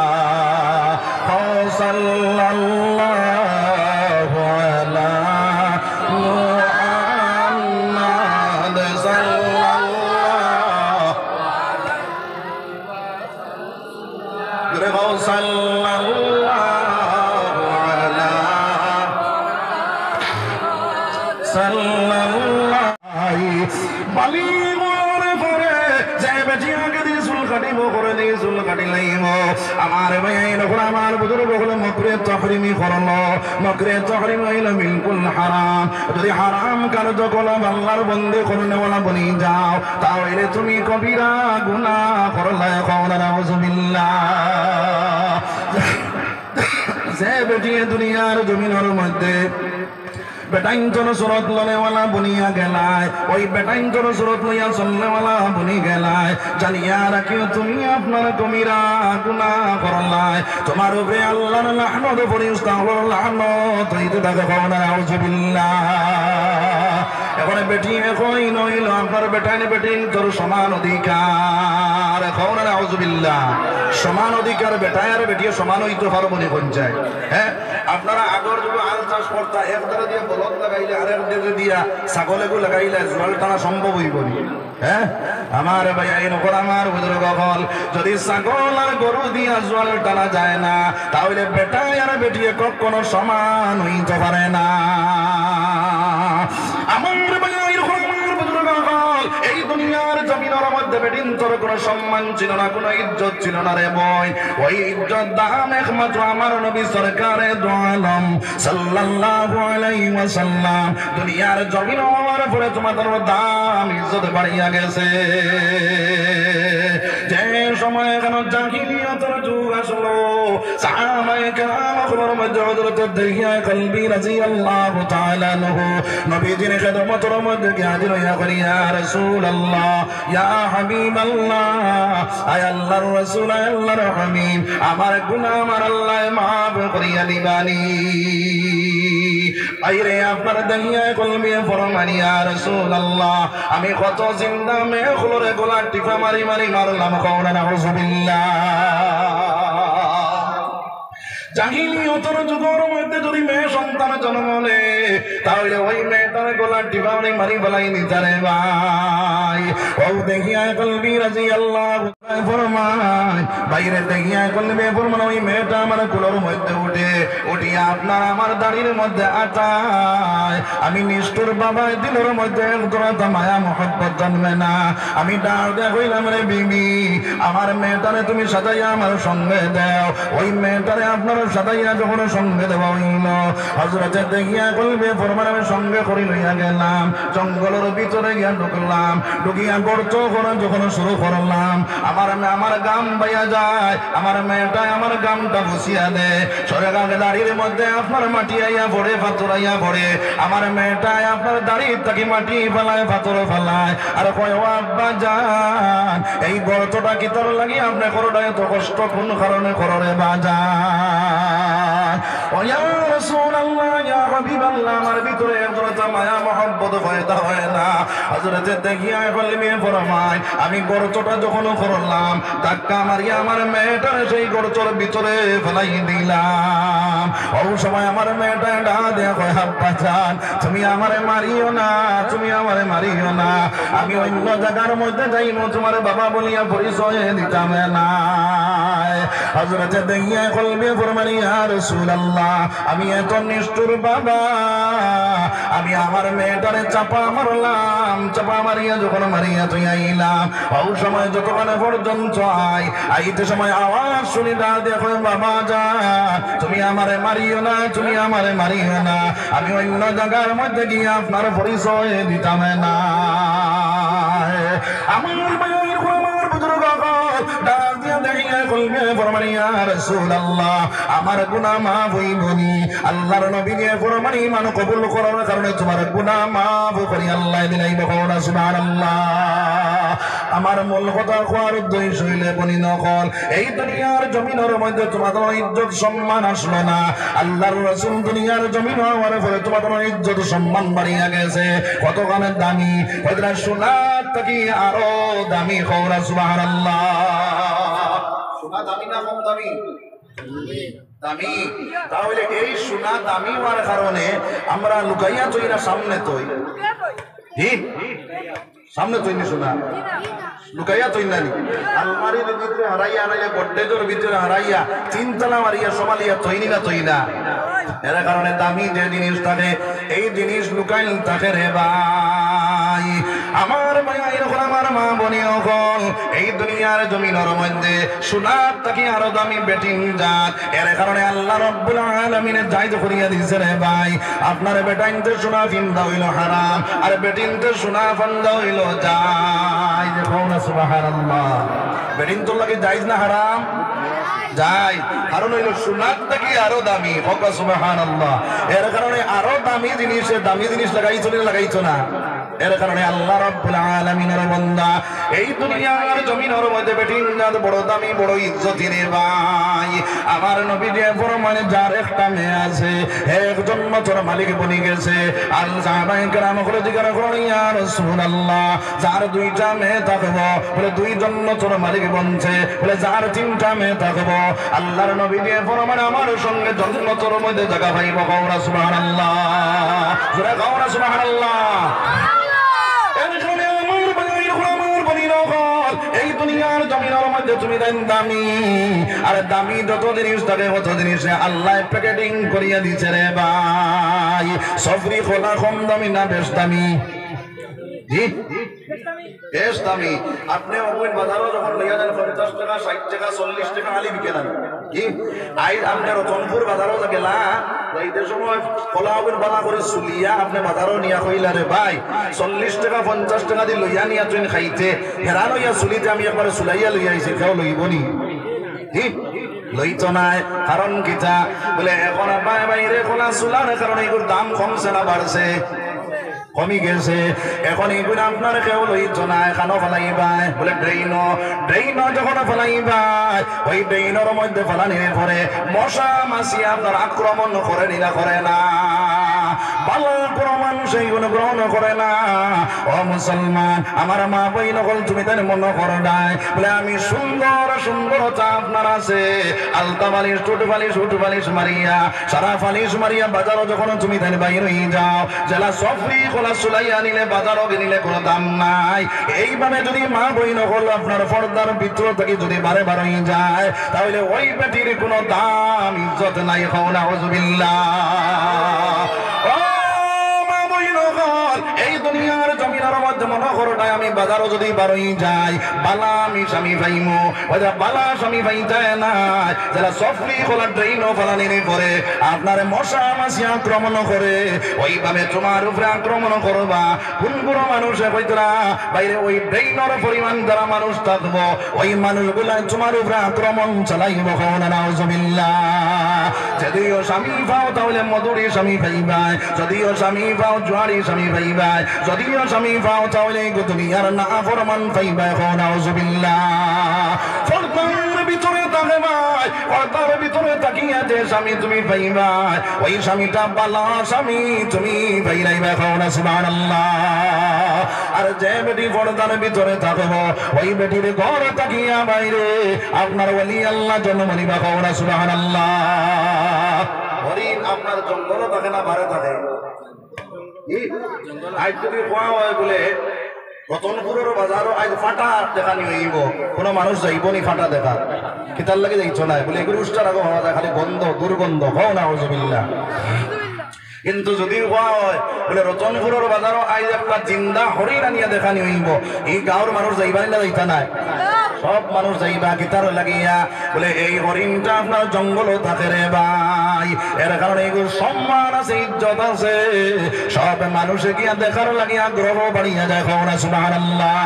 সাল্লাল্লাহু আলা মুহাম্মাদ আমার ভাই আমার বুজুর্গ হলো মকরে তাহরিমি করলো মকরে তাহরিম হইলো বিলকুল হারাম যদি হারাম কার্য করো আল্লাহর বন্দে করনেওয়ালা বনি যাও তাহলে তুমি কবিরা গুনাহ করলে কওনা নাউজুবিল্লাহ যে বেটিয়ে দুনিয়ার জমিনের মধ্যে বেটাইন তোর সুরত লনেওয়ালা বনিয়া গেলায় ওই বেটাইন তোর সুরত লইয়া চলনেওয়ালা বনি গেলায় জানিয়া রাখিও তুমি আপনার কমিরা গুনাহ করলায় তোমার উপরে আল্লাহর লাহনত ফেরেশতা লাহনত হইতে থাকে কওনা নাউজুবিল্লাহ এখন বেটি কই নইল আপনার বেটাইন বেটিন তোর সমান অধিকার কওনা নাউজুবিল্লাহ সমান অধিকার বেটায় আর বেটিয়ে সমান হইতে পারবো নি কোন যায় হ্যাঁ আপনারা আগর যুগে আল চাষ করতা এক দ্বারা দিয়ে বলদ লাগাইলে আরেক দিকে দিয়া ছাগলেগু লাগাইলে জল টানা সম্ভব হইব নি হ্যাঁ আমার ভাই আইন ওপর আমার বুজুর্গ বল যদি ছাগল আর গরু দিয়া জল টানা যায় না তাহলে বেটায় আর বেটিয়ে কখনো সমান হইতে পারে না আমার ভাই এই দুনিয়ার জমিনের মধ্যে বেটিন তোর কোনো সম্মান ছিল না কোনো ইজ্জত ছিল না রে বয় ওই ইজ্জত দাম একমাত্র আমার নবী সরকারে দু আলম সাল্লাল্লাহু আলাইহি ওয়াসাল্লাম দুনিয়ার জমিনের উপরে তোমাদের দাম ইজ্জত বাড়িয়া গেছে যে সময় কেন জাহিলিয়াতের যুগ আসলো সাহাবায়ে কেরামের মধ্যে হযরত দহিয়া কলবি রাদিয়াল্লাহু তাআলা আনহু নবীজির খেদমতের মধ্যে হাজির হইয়া করিয়া রাসূলুল্লাহ ইয়া হাবিবাল্লাহ আয় আল্লাহর রাসূল আয় আল্লাহর হাবিব আমার গুনাহ আমার আল্লাহ মাফ করিয়া দিবানি আইরে আপনার দহিয়া কলবি ফরমান ইয়া রাসূলুল্লাহ আমি কত জিন্দা মেখলরে গলা টিপা মারি মারি মারলাম কওনা নাউজুবিল্লাহ জাহিলিয়তের যুগের মধ্যে যদি মেয়ে সন্তান জন্ম নেয় তাহলে ওই মেয়েটার গলা টিপা মারি ফেলাই নিতে রে ভাই ও দেখিয়া কলবি রাদিয়াল্লাহু ফরমান বাইরে দেখিয়া করলে ফরমান ওই মেয়েটা আমার কুলোর মধ্যে উঠিয়া আপনার আমার দাড়ির মধ্যে আটায় আমি নিষ্ঠুর বাবা দিলের মধ্যে একজোড়া মায়া মহব্বত জন্মে না আমি ডাক দেয়া কইলাম রে বিবি আমার মেয়েটারে তুমি সাজাইয়া আমার সঙ্গে দাও ওই মেয়েটারে আপনার সাজাইয়া যখন সঙ্গে দেওয়া হইল হযরতে দেখিয়া করবে ফরমান আমি সঙ্গে করি লইয়া গেলাম জঙ্গলের ভিতরে গিয়া ঢুকলাম ঢুকিয়া গর্ত করা যখন শুরু করলাম আমার গাম বাইয়া যায় আমার মেয়েটা আমার গামটা বসিয়া দে সরে গাকে দাড়ির মধ্যে আপনার মাটি আইয়া পড়ে পাথর আইয়া পড়ে আমার মেয়েটা আপনার দাড়ির তাকে মাটি ফেলায় পাথর ফেলায় আর কয় ও আব্বা যান এই গর্তটা কি তোর লাগি আপনি করোটা এত কষ্ট কোন কারণে কররে বাজান ও ইয়া রাসূলুল্লাহ ইয়া হাবিবাল্লাহ আমার ভিতরে একজোড়া মায়া মহব্বত পয়দা হয় না হযরতে দেখিয়া কলমে ফরমায় আমি গর্তটা যখন করলাম ধাক্কা মারিয়া আমার মেয়েটার সেই গর্তর ভিতরে ফেলাই দিলাম ওই সময় আমার মেয়েটা ডা দেয়া কয় আব্বা জান তুমি আমারে মারিও না তুমি আমারে মারিও না আমি অন্য জায়গার মধ্যে যাইমু তোমার বাবা বলিয়া পরিচয় দিতাম না হযরতে দেখিয়া কলমে ফরমায় ইয়া রাসূলুল্লাহ আমি এত নিষ্ঠুর বাবা আমি আমার মেয়েটারে চাপা মারলাম চাপা মারিয়া যখন মারিয়া তুই আইলাম ওই সময় যতক্ষণ পর্যন্ত আইতে সময় আওয়াজ শুনি না দেখো বাবা যা তুমি আমারে মারিও না তুমি আমারে মারিও না আমি অন্য জায়গার মধ্যে গিয়ে আপনার পরিচয় দিতাম না আমার আমার গুনাহ মাফ হইবনি আল্লাহর নবী দিয়ে ফরমান ঈমান কবুল করার কারণে তোমার গুনাহ মাফ করি আল্লাহ দিলাই বকনা সুবহানাল্লাহ আমার মূল কথা কোয়ার উদ্দেশ্য হইলে বনি নকল এই দুনিয়ার জমিনের মধ্যে তোমাদের ইজ্জত সম্মান আসলো না আল্লাহর রাসূল দুনিয়ার জমিন হওয়ার পরে তোমাদের ইজ্জত সম্মান বাড়িয়া গেছে কতখানি দামি কতটা সোনার থেকে আরো দামি কওরা সুবহানাল্লাহ সোনা দামি না কম দামি দামি তাহলে এই সোনা দামি হওয়ার কারণে আমরা লুকাইয়া চই না সামনে তৈ ঠিক সামনে তৈ নি সোনা লুকাইয়া তৈ না নি আলমারির ভিতরে হারাইয়া হারাইয়া গড্ডেজের ভিতরে হারাইয়া তিনতলা মারিয়া সমালিয়া তৈনি না তৈ না এর কারণে দামি যে জিনিস থাকে এই জিনিস লুকাইল থাকে রে ভাই আমার ভাই এরকম আমার মা বনি হল এই দুনিয়ার জমিনের মধ্যে সোনার থেকে আরো দামি বেটিং জাত এর কারণে আল্লাহ রাব্বুল আলামিন জায়েজ করিয়া দিয়েছে রে ভাই আপনার বেটাইনতে সোনা ফিন্দা হইল হারাম আর বেটিনতে সোনা ফিন্দা হইল জায়েজ দেখো না সুবহানাল্লাহ বেটিন তো লাগে জায়েজ না হারাম যাই কারণ হইল সোনার থেকে আরো দামি হোক সুবহানাল্লাহ এর কারণে আরো দামি জিনিস লাগাইছো না এর কারণে আল্লাহ রাব্বুল আলামিনের বান্দা এই দুনিয়ার জমিনের মধ্যে বেটিং জাত বড় দামি বড় ইজ্জতি রে ভাই আমার নবী যে ফরমানে যার একটা মেয়ে আছে একজন মাত্র মালিক বনি গেছে আল সাহাবায়ে কেরাম করে জিজ্ঞাসা করেন ইয়া রাসূলুল্লাহ যার দুইটা মেয়ে থাকবো বলে দুইজন মাত্র মালিক বনছে বলে যার তিনটা মেয়ে থাকবো আল্লাহর নবী যে ফরমানে আমার সঙ্গে জন্নতের মধ্যে জায়গা পাইব কওরা সুবহানাল্লাহ জোরে কওরা সুবহানাল্লাহ এই দুনিয়ার জমিনের মধ্যে তুমি দেন দামি আর দামি যত জিনিস থাকে অত জিনিসে আল্লাহ প্যাকেটিং করিয়া দিছে রে ভাই সফরি খোলা কম দামি না বেশ দামি জি বেশ দামি আপনি অবৈধ বাজারও যখন লইয়া যান 50 টাকা 60 টাকা 40 টাকা আলি বিকে না কি আই আপনি রতনপুর বাজারও গেলা এইদের সময় কলা অবৈধ বানা করে চুলিয়া আপনি বাজারও নিয়া কইলা রে ভাই 40 টাকা 50 টাকা দি লইয়া নিয়া তুই খাইতে হেরা লইয়া চুলিতে আমি একবার চুলাইয়া লইয়া আইছি কেউ লইবনি ঠিক লইতো নাই কারণ কিটা বলে এখন বাইরে খোলা চুলার কারণে এগুলোর দাম কমছে না বাড়ছে কমি গেছে এখন এইগুলো আপনার কেউ লইতো না এখানো ফেলাইবাই বলে ড্রেইন যখন ফেলাইবাই ওই ড্রেইনের মধ্যে ফেলানির পরে মশা মাছি আপনার আক্রমণ করে নিলা করে না ভালো প্রমাণ সেইগুলো গ্রহণ করে না ও মুসলমান আমার মা বই নকল তুমি তাই মনে করো নাই বলে আমি সুন্দরতা আপনার আছে আলতা বালিশ টুট বালিশ মারিয়া সারা ফালিশ মারিয়া বাজারও যখন তুমি তাই বাইরে যাও জেলা সফরি খোলা গলা সুলাইয়া নিলে বাজারও কিনিলে কোনো দাম নাই। এইভাবে যদি মা বইন হল আপনার পর্দার ভিতর থেকে যদি বারে বারোই যায় তাহলে ওই বেটির কোনো দাম ইজ্জত নাই। এই দুনিয়ার জমিনের মধ্যে মনে করো নাই আমি বাজারও যদি বারোই যাই বালা আমি স্বামী পাইমো, ওই বালা স্বামী পাইতে না যারা সফরি খোলা ড্রেন ফালানি করে আপনার মশা মাছি আক্রমণ করে ওইভাবে তোমার উপরে আক্রমণ করবা। কোন কোনো মানুষে হইতরা বাইরে ওই ড্রেনের পরিমাণ যারা মানুষ থাকবো ওই মানুষগুলা তোমার উপরে আক্রমণ চালাইব। নাউজুবিল্লাহ। যদিও স্বামী পাও তাহলে মধুরী স্বামী পাইবাই, যদিও স্বামী পাও জোয়ারি স্বামী পাইবাই, যদিও স্বামী পাও তাহলে দুনিয়ার না ফরমান পাইবাই। নাউজুবিল্লাহ। পর্দার ভিতরে থাকে ভাই, পর্দার ভিতরে তাকিয়ে যে স্বামী তুমি পাইবাই ওই স্বামীটা বালা স্বামী তুমি পাইরাইবা। সুবহানাল্লাহ। আর যে বেটি পর্দার ভিতরে থাকবো ওই বেটির ঘর তাকিয়া বাইরে আপনার ওলি আল্লাহ জন্ম নিবা। সুবহানাল্লাহ। হরিণ আপনার জঙ্গলও থাকে না বারে থাকে। আজ যদি কোয়া হয় বলে রতনপুরের বাজারও আজ ফাটা দেখা নিয়ে হইব, কোনো মানুষ যাইব নি ফাটা দেখা কিতার লাগে যাইছ না বলে এগুলো উষ্টার আগে হওয়া যায় খালি গন্ধ দুর্গন্ধ। হও না নাউজুবিল্লাহ। কিন্তু যদি হওয়া হয় বলে রতনপুরের বাজারও আজ একটা জিন্দা হরিণ আনিয়া দেখা নিয়ে হইব, এই গাঁৱৰ মানুষ যাইবা না যাইতা নাই? সব মানুষ যাইবা গীতার লাগিয়া বলে এই হরিণটা আপনার জঙ্গলও থাকে রে ভাই। এর কারণে এগুলো সম্মান আছে, ইজ্জত আছে, সব মানুষে গিয়া দেখার লাগিয়া আগ্রহ বাড়িয়া যায়। সুবহানাল্লাহ।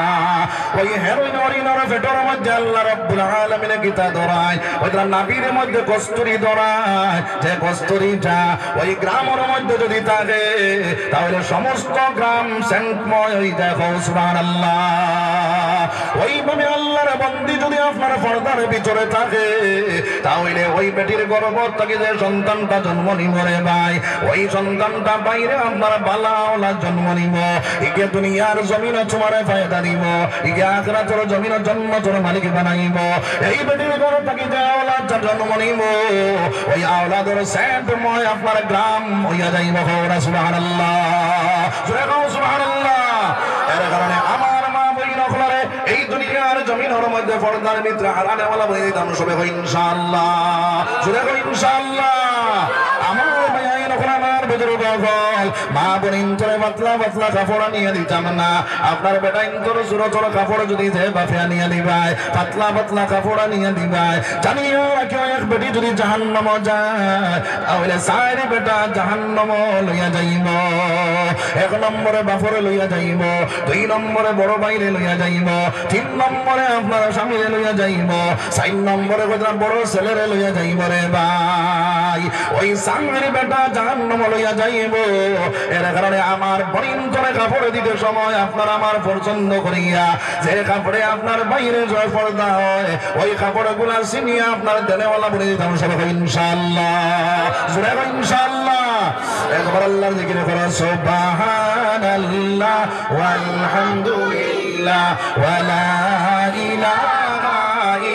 ওই হেরোইন হরিণের পেটের মধ্যে আল্লাহ রাব্বুল আলামিন গীতা ধরায়, ওইটা নাভির মধ্যে কস্তুরী ধরায়। যে কস্তুরীটা ওই গ্রামের মধ্যে যদি থাকে তাহলে সমস্ত গ্রাম সেন্টময় হয়ে যায়। সুবহানাল্লাহ। ওইভাবে আল্লাহর বন্দী যদি আপনার পর্দার ভিতরে থাকে তাহলে ওই বেটির গর্ভ থেকে যে সন্তানটা জন্ম নিব রে ভাই ওই সন্তানটা বাইরে আপনার বালাওলা জন্ম নিব। ইকে দুনিয়ার জমিন তোমারে ফায়দা দিব, ইকে আখিরাতের জমিন জন্ম তোর মালিক বানাইব। এই বেটির গর্ভ থেকে যে আওলাদ জন্ম নিব ওই আওলাদের সেন্টময় আপনার গ্রাম হইয়া যাইব। সুবহানাল্লাহ। সুবহানাল্লাহ। এর কারণে আমার মা বইন হলরে এই দুনিয়ার জমিনের মধ্যে পর্দার ভিতরে হারানে ওয়ালা বলে দিতাম সবে কই ইনশাআল্লাহ। জোরে কই ইনশাআল্লাহ। আমার ভাই নখন আমার ভিতরে গল মা বোন ইন্তরে পাতলা পাতলা কাপড় নিয়ে দিতাম না। আপনার বেটা ইন্তর ছোট ছোট কাপড় যদি যে বাফে নিয়ে দিবাই পাতলা পাতলা কাপড় নিয়ে দিবাই জানিও কেউ এক বেটি যদি জাহান্নাম যায় তাহলে চারি বেটা জাহান্নাম লইয়া যাইব। এক নম্বরে বাপরে লইয়া যাইব, দুই নম্বরে বড় বাইরে লইয়া যাইব, তিন নম্বরে আপনার স্বামীরে লইয়া যাইব, চার নম্বরে বড় ছেলেরে লইয়া যাইব রে ভাই। ওই সাংরে বেটা জাহান্নাম লইয়া যাইব। এর কারণে আমার বরিন্তরে কাপড় দিতে সময় আপনার আমার পছন্দ করিয়া যে কাপড়ে আপনার বাইরে জয় পর্দা হয় ওই কাপড় গুলা চিনিয়া আপনার দেনেওয়ালা বলে দিতাম সব ইনশাআল্লাহ। জোরে ইনশাআল্লাহ। একবার আল্লাহর জিকির করা সুবহানাল্লাহ ওয়ালহামদুলিল্লাহ ওয়ালা ইলাহা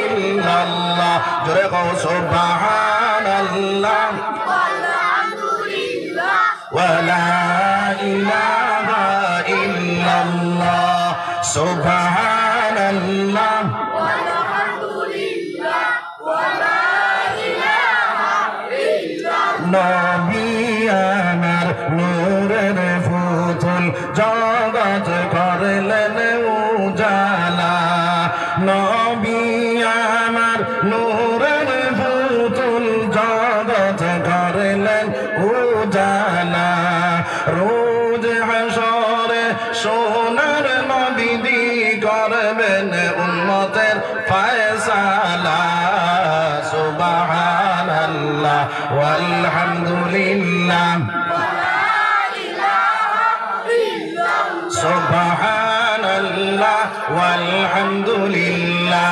ইল্লাল্লাহ। জোরে কও সুবহানাল্লাহ ওয়ালহামদুলিল্লাহ ওয়ালা ইলাহা ইল্লাল্লাহ। সুবহানাল্লাহ ওয়ালহামদুলিল্লাহ ওয়ালা ইলাহা ইল্লাল্লাহ। নবী আমার নূরের ফুতুল জগৎ করলেন উজালা। নবী আমার নূরের ফুতুল জগৎ করলেন উজালা। রোজ হাসরে সোনার নবী করবেন উম্মতের ফয়সালা। সুবহানাল্লাহ ওয়ালহামদুলিল্লাহ সুবহানাল্লাহ ওয়ালহামদুলিল্লাহ।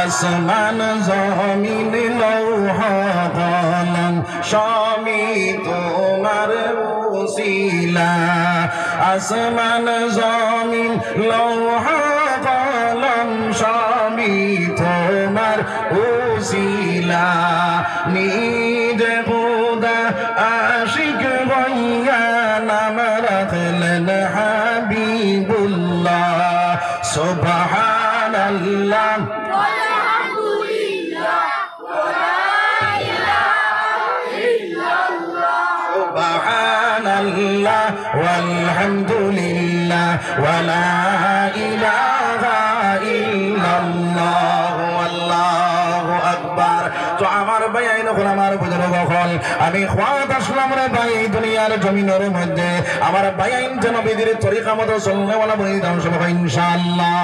আসমান জমিন লৌহ কলম স্বামী তোমার উসিলা। আসমান জমিন লৌহ কলম স্বামী তোমার উসিলা। নিজে খুদা আশি সুবহানাল্লাহ ওয়ালহামদুলিল্লাহ ওয়া লা ইলাহা ইল্লাল্লাহ আল্লাহু আকবার। তো আমার ভাই আইন হল আমার বুজুর্গ হল, আমি খোয়াত আসলাম রে ভাই দুনিয়ার জমিনের মধ্যে আমার ভাই আইন যেন বিধির তরিকা মতো চলনে ওয়ালা বনি দাম সব ইনশাআল্লাহ।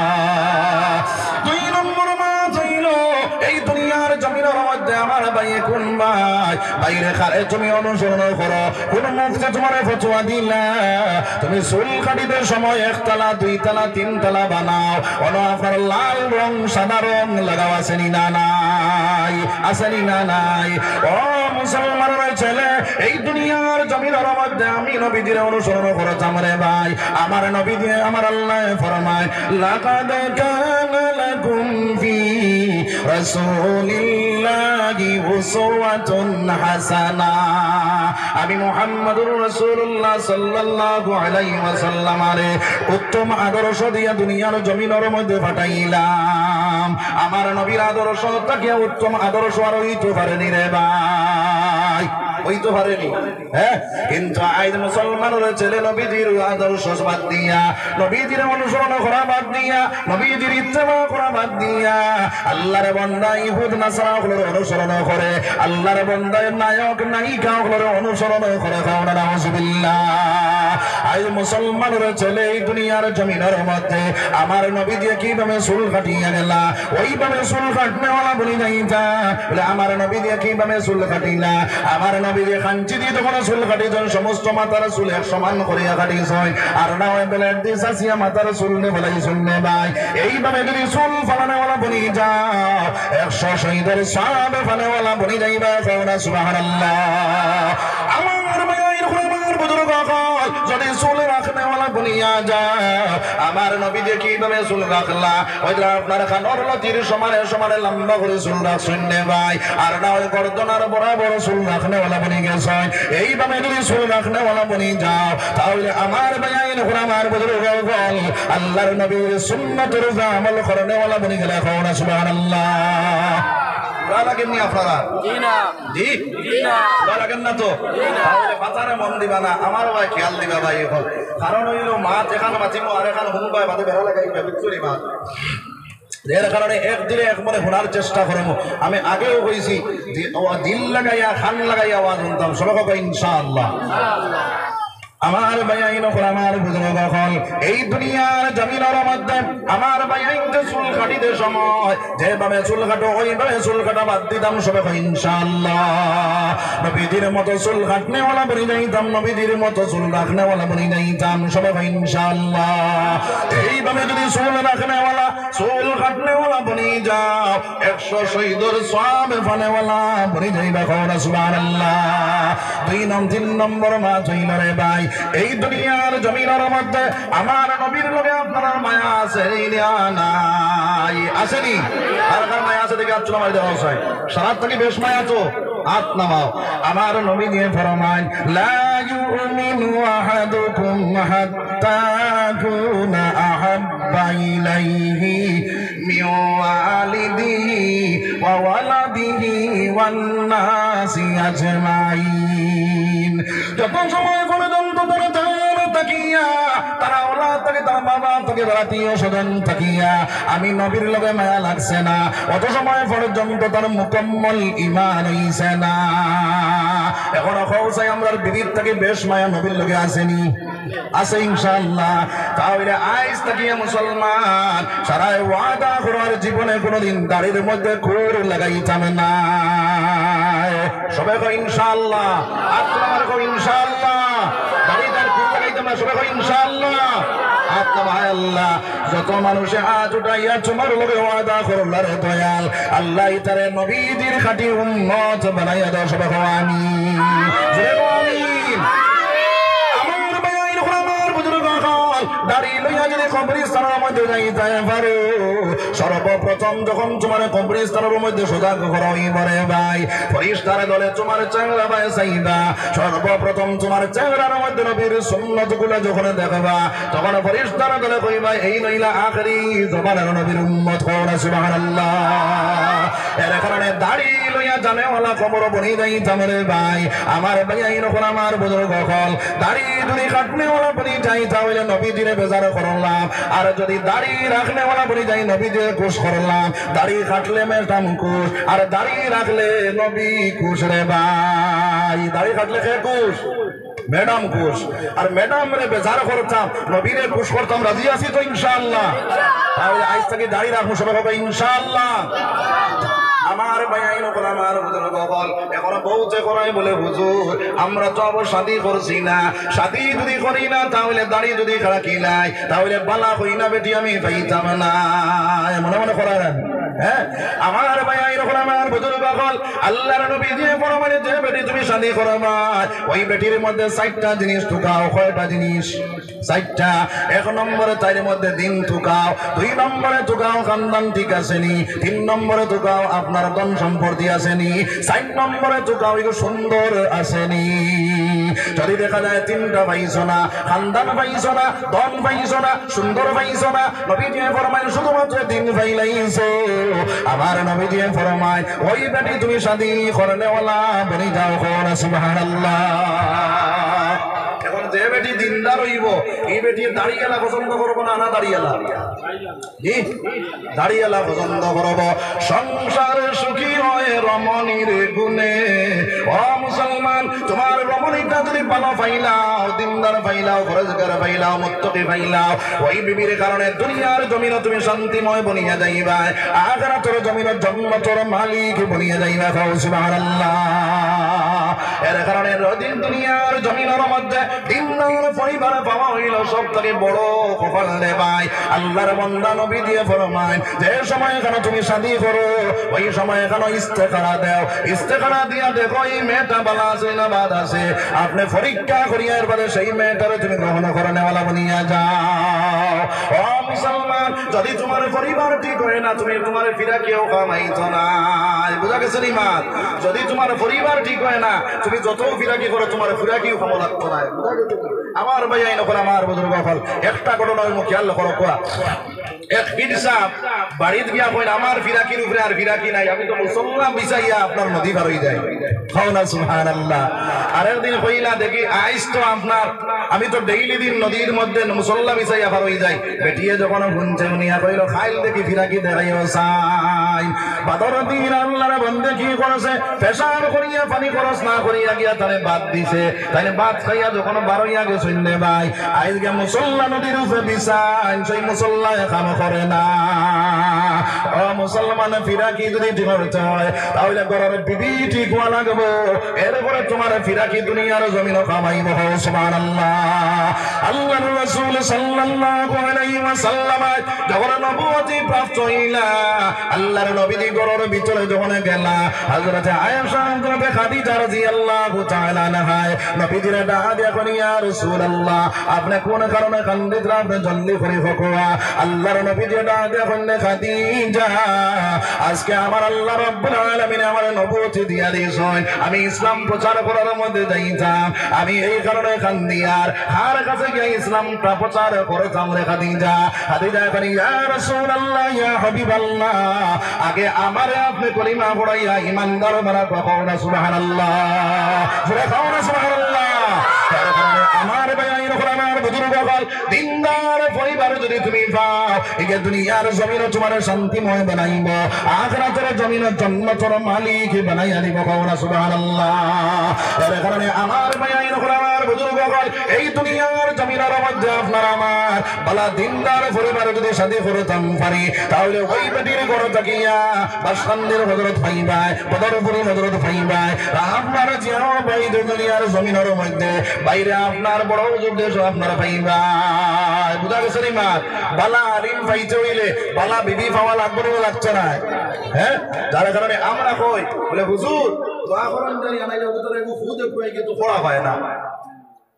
দুই নম্বর মাস হইল এই দুনিয়ার জমিনের মধ্যে আমার ভাই কোন ভাই বাইরে খারে তুমি অনুসরণ করো, কোন মুখে তোমার ফতোয়া দিলা তুমি চুল কাটিতে সময় একতলা দুইতলা তিনতলা বানাও, অনাফার লাল রং সাদা রং লাগাও, আসেনি না নাই? আসেনি না নাই? ও মুসলমানের ছেলে, এই দুনিয়ার জমিনের মধ্যে আমি নবীদের অনুসরণ করতাম রে ভাই। আমার নবী দিয়ে আমার আল্লাহ ফরমায় লাকাদ কানা লাকুম ফি রাসূলিল্লাহি উসওয়াতুন হাসানা। আমি মুহাম্মদুর রাসূলুল্লাহ সাল্লাল্লাহু আলাইহি ওয়াসাল্লাম আরে উত্তম আদর্শ দিয়া দুনিয়ার জমিনের মধ্যে পাঠাইলাম। আমার নবীর আদর্শ তাকে উত্তম আদর্শ আর হইতে পারেনি রে ভাই, হইতে পারেনি। হ্যাঁ, কিন্তু আজ মুসলমানের ছেলে নবীজির আদর্শ বাদ দিয়া, নবীজির অনুসরণ করা বাদ দিয়া, নবীজির ইত্তেবা করা বাদ দিয়া আল্লাহর বান্দা ইহুদ নাসারাগুলোর অনুসরণ করে, আল্লাহর বান্দার নায়ক নায়িকাগুলোর অনুসরণ করে। কারণ নাউজুবিল্লাহ, আজ মুসলমানের ছেলে এই দুনিয়ার জমিনের মধ্যে আমার নবী দিয়ে কিভাবে চুল কাটিয়া গেলা, ওইভাবে চুল কাটনেওয়ালা বলি যাইতা বলে আমার নবী দিয়ে কিভাবে চুল কাটিলা। আমার নবী দিয়ে খাঞ্চি দিয়ে তখন চুল কাটিছেন, সমস্ত মাথার চুল এক সমান করিয়া কাটিছেন, আর না ওই বেলার দিয়ে চাষিয়া মাথার চুল নে বলাই শুনলে ভাই। এইভাবে যদি চুল ফালানেওয়ালা বনি যাও 100 শহীদের সওয়াব ফালানেওয়ালা বনি যাইবা। সুবহানাল্লাহ। আমার ভাই আমার বুজুর্গ যদি চুল রাখনেওয়ালা বনিয়া যায় আমার নবী যে কিভাবে চুল রাখলা, ওইটা আপনার খানোর লতির সমানে সমানে লম্বা করে চুল রাখছেন নে ভাই, আর না ওই গর্দনার বরাবর চুল রাখনেওয়ালা বনি গেছেন। এইভাবে যদি চুল রাখনেওয়ালা বনি যাও তাহলে আমার ভাইয়াইন আমার বুজুর্গ আল্লাহর নবীর সুন্নতের আমল করনেওয়ালা বনি গেলে। সুবহানাল্লাহ। লাগেননি আপনারা? জি লাগেন না তো? তাহলে বাজারে মন দিবা না, আমার ভাই খেয়াল দিবা ভাই। এখন কারণ হইল মাছ এখান মাছিম আর এখান হুম ভাই বাদে বেড়া লাগাই বিচ্ছুরি মাছ, এর কারণে এক দিলে এক মনে শোনার চেষ্টা করবো। আমি আগেও কইছি দিল লাগাইয়া খান লাগাইয়া আওয়াজ শুনতাম সবাই ইনশাআল্লাহ। আমার ভাইয়াইন আমার বুজুর্গ হল এই দুনিয়ার জমিনের মধ্যে আমার ভাইয়াইন চুল কাটিতে সময় যেভাবে চুল কাটো ওইভাবে চুল কাটা বাদ দিতাম সবাই ইনশাআল্লাহ। নবীদের মতো চুল কাটনেওয়ালা বনি যাইতাম, নবীদের মতো চুল রাখনেওয়ালা বনি যাইতাম সবাই ইনশাআল্লাহ। এইভাবে যদি চুল রাখনেওয়ালা চুল কাটনেওয়ালা বনি যাও 100 শহীদের সওয়াব ফানেওয়ালা বনি যাইবা। সুবহানাল্লাহ। 3 নম্বর মাস হইল রে ভাই এই দুনিয়ার জমিনের মধ্যে আমার নবীর লগে আপনার মায়া আছে নাই? আসেনি? আর কার মায়া আছে দেখে আচ্ছা নামাই দেওয়া হয় সারা থেকে বেশ মায়া তো হাত নামাও। আমার নবী দিয়ে ফরমান লা ইউমিনু আহাদুকুম হাত্তা কুনা আহাব্বা ইলাইহি মিন ওয়ালিদিহি ওয়া ওয়ালাদিহি ওয়ান নাসি আজমাইন। যত সময় পর্যন্ত তারা ওলা থেকে তার বাবা থেকে আত্মীয় স্বজন থাকিয়া আমি নবীর লগে মায়া লাগছে না, অত সময় পর্যন্ত তার মুকম্মল ঈমান হইছে না। এখন চাই আমরা বিবির থেকে বেশ মায়া নবীর লগে আসেনি? আছে ইনশাআল্লাহ। তাহলে আইজ থাকিয়া মুসলমান সারা ওয়াদা করার জীবনে কোনোদিন দাড়ির মধ্যে খুর লাগাইতাম না। সবাই ইনশাআল্লাহ। আপনার ইনশাআল্লাহ। দাড়িদার খুর লাগাইতাম না সবাই ইনশাআল্লাহ। আল্লাহ যত মানুষে আজ উঠাইয়া তোমার লগে ওয়াদা করলার দয়াল আল্লাহ তারে নবীদের খাঁটি উম্মত বানাইয়া দাও সবাই আমিন। দাড়ি লইয়া যদি কবরস্থানের মধ্যে যাইতে পারো সর্বপ্রথম যখন তোমার কবরস্থানের মধ্যে সোজা করা হইবারে ভাই ফেরেশতারা দলে তোমার চেহারা ভাই চাইবা সর্বপ্রথম তোমার চেহারার মধ্যে নবীর সুন্নতগুলো যখন দেখবা তখন ফেরেশতারা দলে কইবা এই নইলা আখেরি জমানার নবীর উম্মত কোন সুবহানাল্লাহ এর কারণে দাড়ি লইয়া জানেওয়ালা কবর বনি যাইতাম রে ভাই আমার ভাই আইন কোন আমার বুজুর্গ হল দাড়ি যদি কাটনেওয়ালা বনি যাই তাহলে নবীজিরে বেজার করলাম আর যদি দাড়ি রাখনেওয়ালা বনি যাই নবীজিরে খুশ করলাম দাড়ি কাটলে ম্যাডাম খুশ আর দাড়ি রাখলে নবী খুশ রে ভাই দাড়ি কাটলে কে খুশ ম্যাডাম খুশ আর ম্যাডাম রে বেজার করতাম নবীরে খুশ করতাম রাজি আছি তো ইনশাআল্লাহ তাহলে আজ থেকে দাড়ি রাখবো সবাই হবে ইনশাআল্লাহ আমার ভাই নকল আমার বুজুর্গ বল এখন বউতে করাই বলে হুজুর আমরা তো আবার শাদী করছি না শাদী যদি করি না তাহলে দাড়ি যদি রাখি নাই তাহলে বালা হই না বেটি আমি পাইতাম না মনে মনে করার হ্যাঁ আমার ভাই এরকম আমার বুজুর্গ বল আল্লাহর নবী দিয়ে ফরমানে যে বেটি তুমি শাদী করবা ওই বেটির মধ্যে 60টা জিনিস ঢুকাও কয়টা জিনিস 60টা এক নম্বরে তার মধ্যে দিন ঢুকাও 2 নম্বরে ঢুকাও খানদান ঠিক আছে নি 3 নম্বরে ঢুকাও আপনার ধন সম্পত্তি আসেনি 4 নম্বরে ঢুকাও এগো সুন্দর আসেনি যদি দেখা যায় 3টা পাইছো না খানদান পাইছো না ধন পাইছো না সুন্দর পাইছো না নবীজি ফরমায় শুধুমাত্র দিন পাইলাইছো আমার নবীজি ফরমায় ওই বেটি তুমি শাদী করনেওয়ালা বনি যাও কোন সুবহানাল্লাহ এখন যে বেটি দিনদার হইব এই বেটি দাড়িয়ালা পছন্দ করবো না না দাড়িয়ালা জি দাড়িয়ালা পছন্দ করব সংসার সুখী হয় রমণীর গুণে ও মুসলমান তোমার রমণীটা যদি ভালো পাইলাও দিনদার পাইলাও ফরজগার পাইলাও মুত্তাকি পাইলাও ওই বিবির কারণে দুনিয়ার জমিন তুমি শান্তিময় বনিয়া যাইবা আখিরাতের জমিন জান্নাতের মালিক বনিয়া যাইবা সুবহানাল্লাহ এর কারণে রদিন দুনিয়ার জমিনের মধ্যে দিনদার পরিবার পাওয়া হইল সবথেকে বড় কপাল রে ভাই আল্লাহর বান্দা নবী দিয়ে ফরমায় যে সময় কেন তুমি শাদী করো ওই সময় কেন ইস্তেখারা দাও ইস্তেখারা দিয়া দেখো এই মেয়েটা ভালো আছে না বাদ আছে আপনি পরীক্ষা করিয়া এরপরে সেই মেয়েটারে তুমি গ্রহণ করে নেওয়ালা বনিয়া যাও ও মুসলমান যদি তোমার পরিবার ঠিক হয় না তুমি তোমার ফিরা কেউ কামাইতো না বুঝা গেছে নি মা যদি তোমার পরিবার ঠিক হয় না তুমি যত ফিরাকি করো তোমার ফিরাকিও ক্ষমা লাগতো না আমার ভাই আইন করে আমার বুজুর্গ হল একটা ঘটনার মুখে খেয়াল করো কোয়া এক পীর সাহেব বাড়িতে গিয়া কইন আমার ফিরাকির উপরে আর ফিরাকি নাই আমি তো মুসলমান বিছাইয়া আপনার নদী পার হই যায় খাও না সুবহানাল্লাহ আরেক দিন কইলা দেখি আইস তো আপনার আমি তো ডেইলি দিন নদীর মধ্যে মুসল্লা বিছাইয়া পার হই যায় বেটিয়ে যখন শুনছে উনিয়া কইল খাইল দেখি ফিরাকি দেখাইও সাই বাদর দিন আল্লাহর বন্দে কি করেছে পেশাব করিয়া পানি খরচ না করিয়া গিয়া তারে বাদ দিছে তাইলে বাদ খাইয়া যখন বার হইয়া গেছে নে ভাই আইজকে মুসল্লা নদীর উপরে বিছাই সেই মুসল্লায় কাম করে না ও মুসলমান ফিরাকি যদি ঠিক হতে হয় তাহলে ঘরের বিবি ঠিক হওয়া লাগবো এরপরে তোমার ফিরাকি দুনিয়ার জমিন কামাইব সুবহানাল্লাহ আল্লাহর রাসূল সাল্লাল্লাহু আলাইহি ওয়াসাল্লাম যখন নবুয়তি প্রাপ্ত হইলা আল্লাহর নবী ঘরের ভিতরে যখন গেলা হযরত আয়েশা হযরত খাদিজা রাদিয়াল্লাহু তাআলা আনহা নবীজির ডাক দিয়া কই ইয়া রাসূলুল্লাহ আপনি কোন কারণে কান্দিদ্রা আপনি জলদি করে ফকোয়া আল্লাহর নবীজি ডাক দিয়া কইলেন খাদিজা আজকে আমার আল্লাহ রাব্বুল আলামিন আমার নবুয়তি দিয়া দিয়েছেন আমি ইসলাম প্রচার করার মধ্যে যাইতাম আমি এই কারণে কান্দি আর হার কাছে গিয়ে ইসলামটা প্রচার করতাম রে খাদিজা খাদিজা কই ইয়া রাসূলুল্লাহ ইয়া হাবিবাল্লাহ আগে আমারে আপনি কলিমা পড়াইয়া ঈমানদার বানা কও না সুবহানাল্লাহ জোরে কও না সুবহানাল্লাহ আমার ভাই এরকম আমার বুজুর্গ বল দিনদার পরিবার যদি তুমি পাও এই দুনিয়ার জমিন তোমার শান্তিময় বানাইব আখিরাতের জমিন জান্নাতের মালিক বানাইয়া দিব কও না সুবহানাল্লাহ এর কারণে আমার ভাই এরকম আমার বুজুর্গ বল এই দুনিয়ার জমিনের মধ্যে আপনার আমার বালা দিনদার পরিবার যদি শাদী করতাম পারি তাহলে ওই বেটির ঘর থাকিয়া বাসখান্দের হযরত পাইবাই বদরপুরি হযরত পাইবাই আপনার জিও ভাই দুনিয়ার জমিনের মধ্যে বাইরে আপনার বড় উদ্দেশ্য আপনারা পাইবাই বুঝা গেছে নি মা বালা আলিম পাইতে হইলে বালা বিবি পাওয়া লাগবে না লাগছে না হ্যাঁ যার কারণে আমরা কই বলে হুজুর দোয়া করেন জানি আনাইলে উত্তরে খুদে কই কিন্তু পড়া হয় না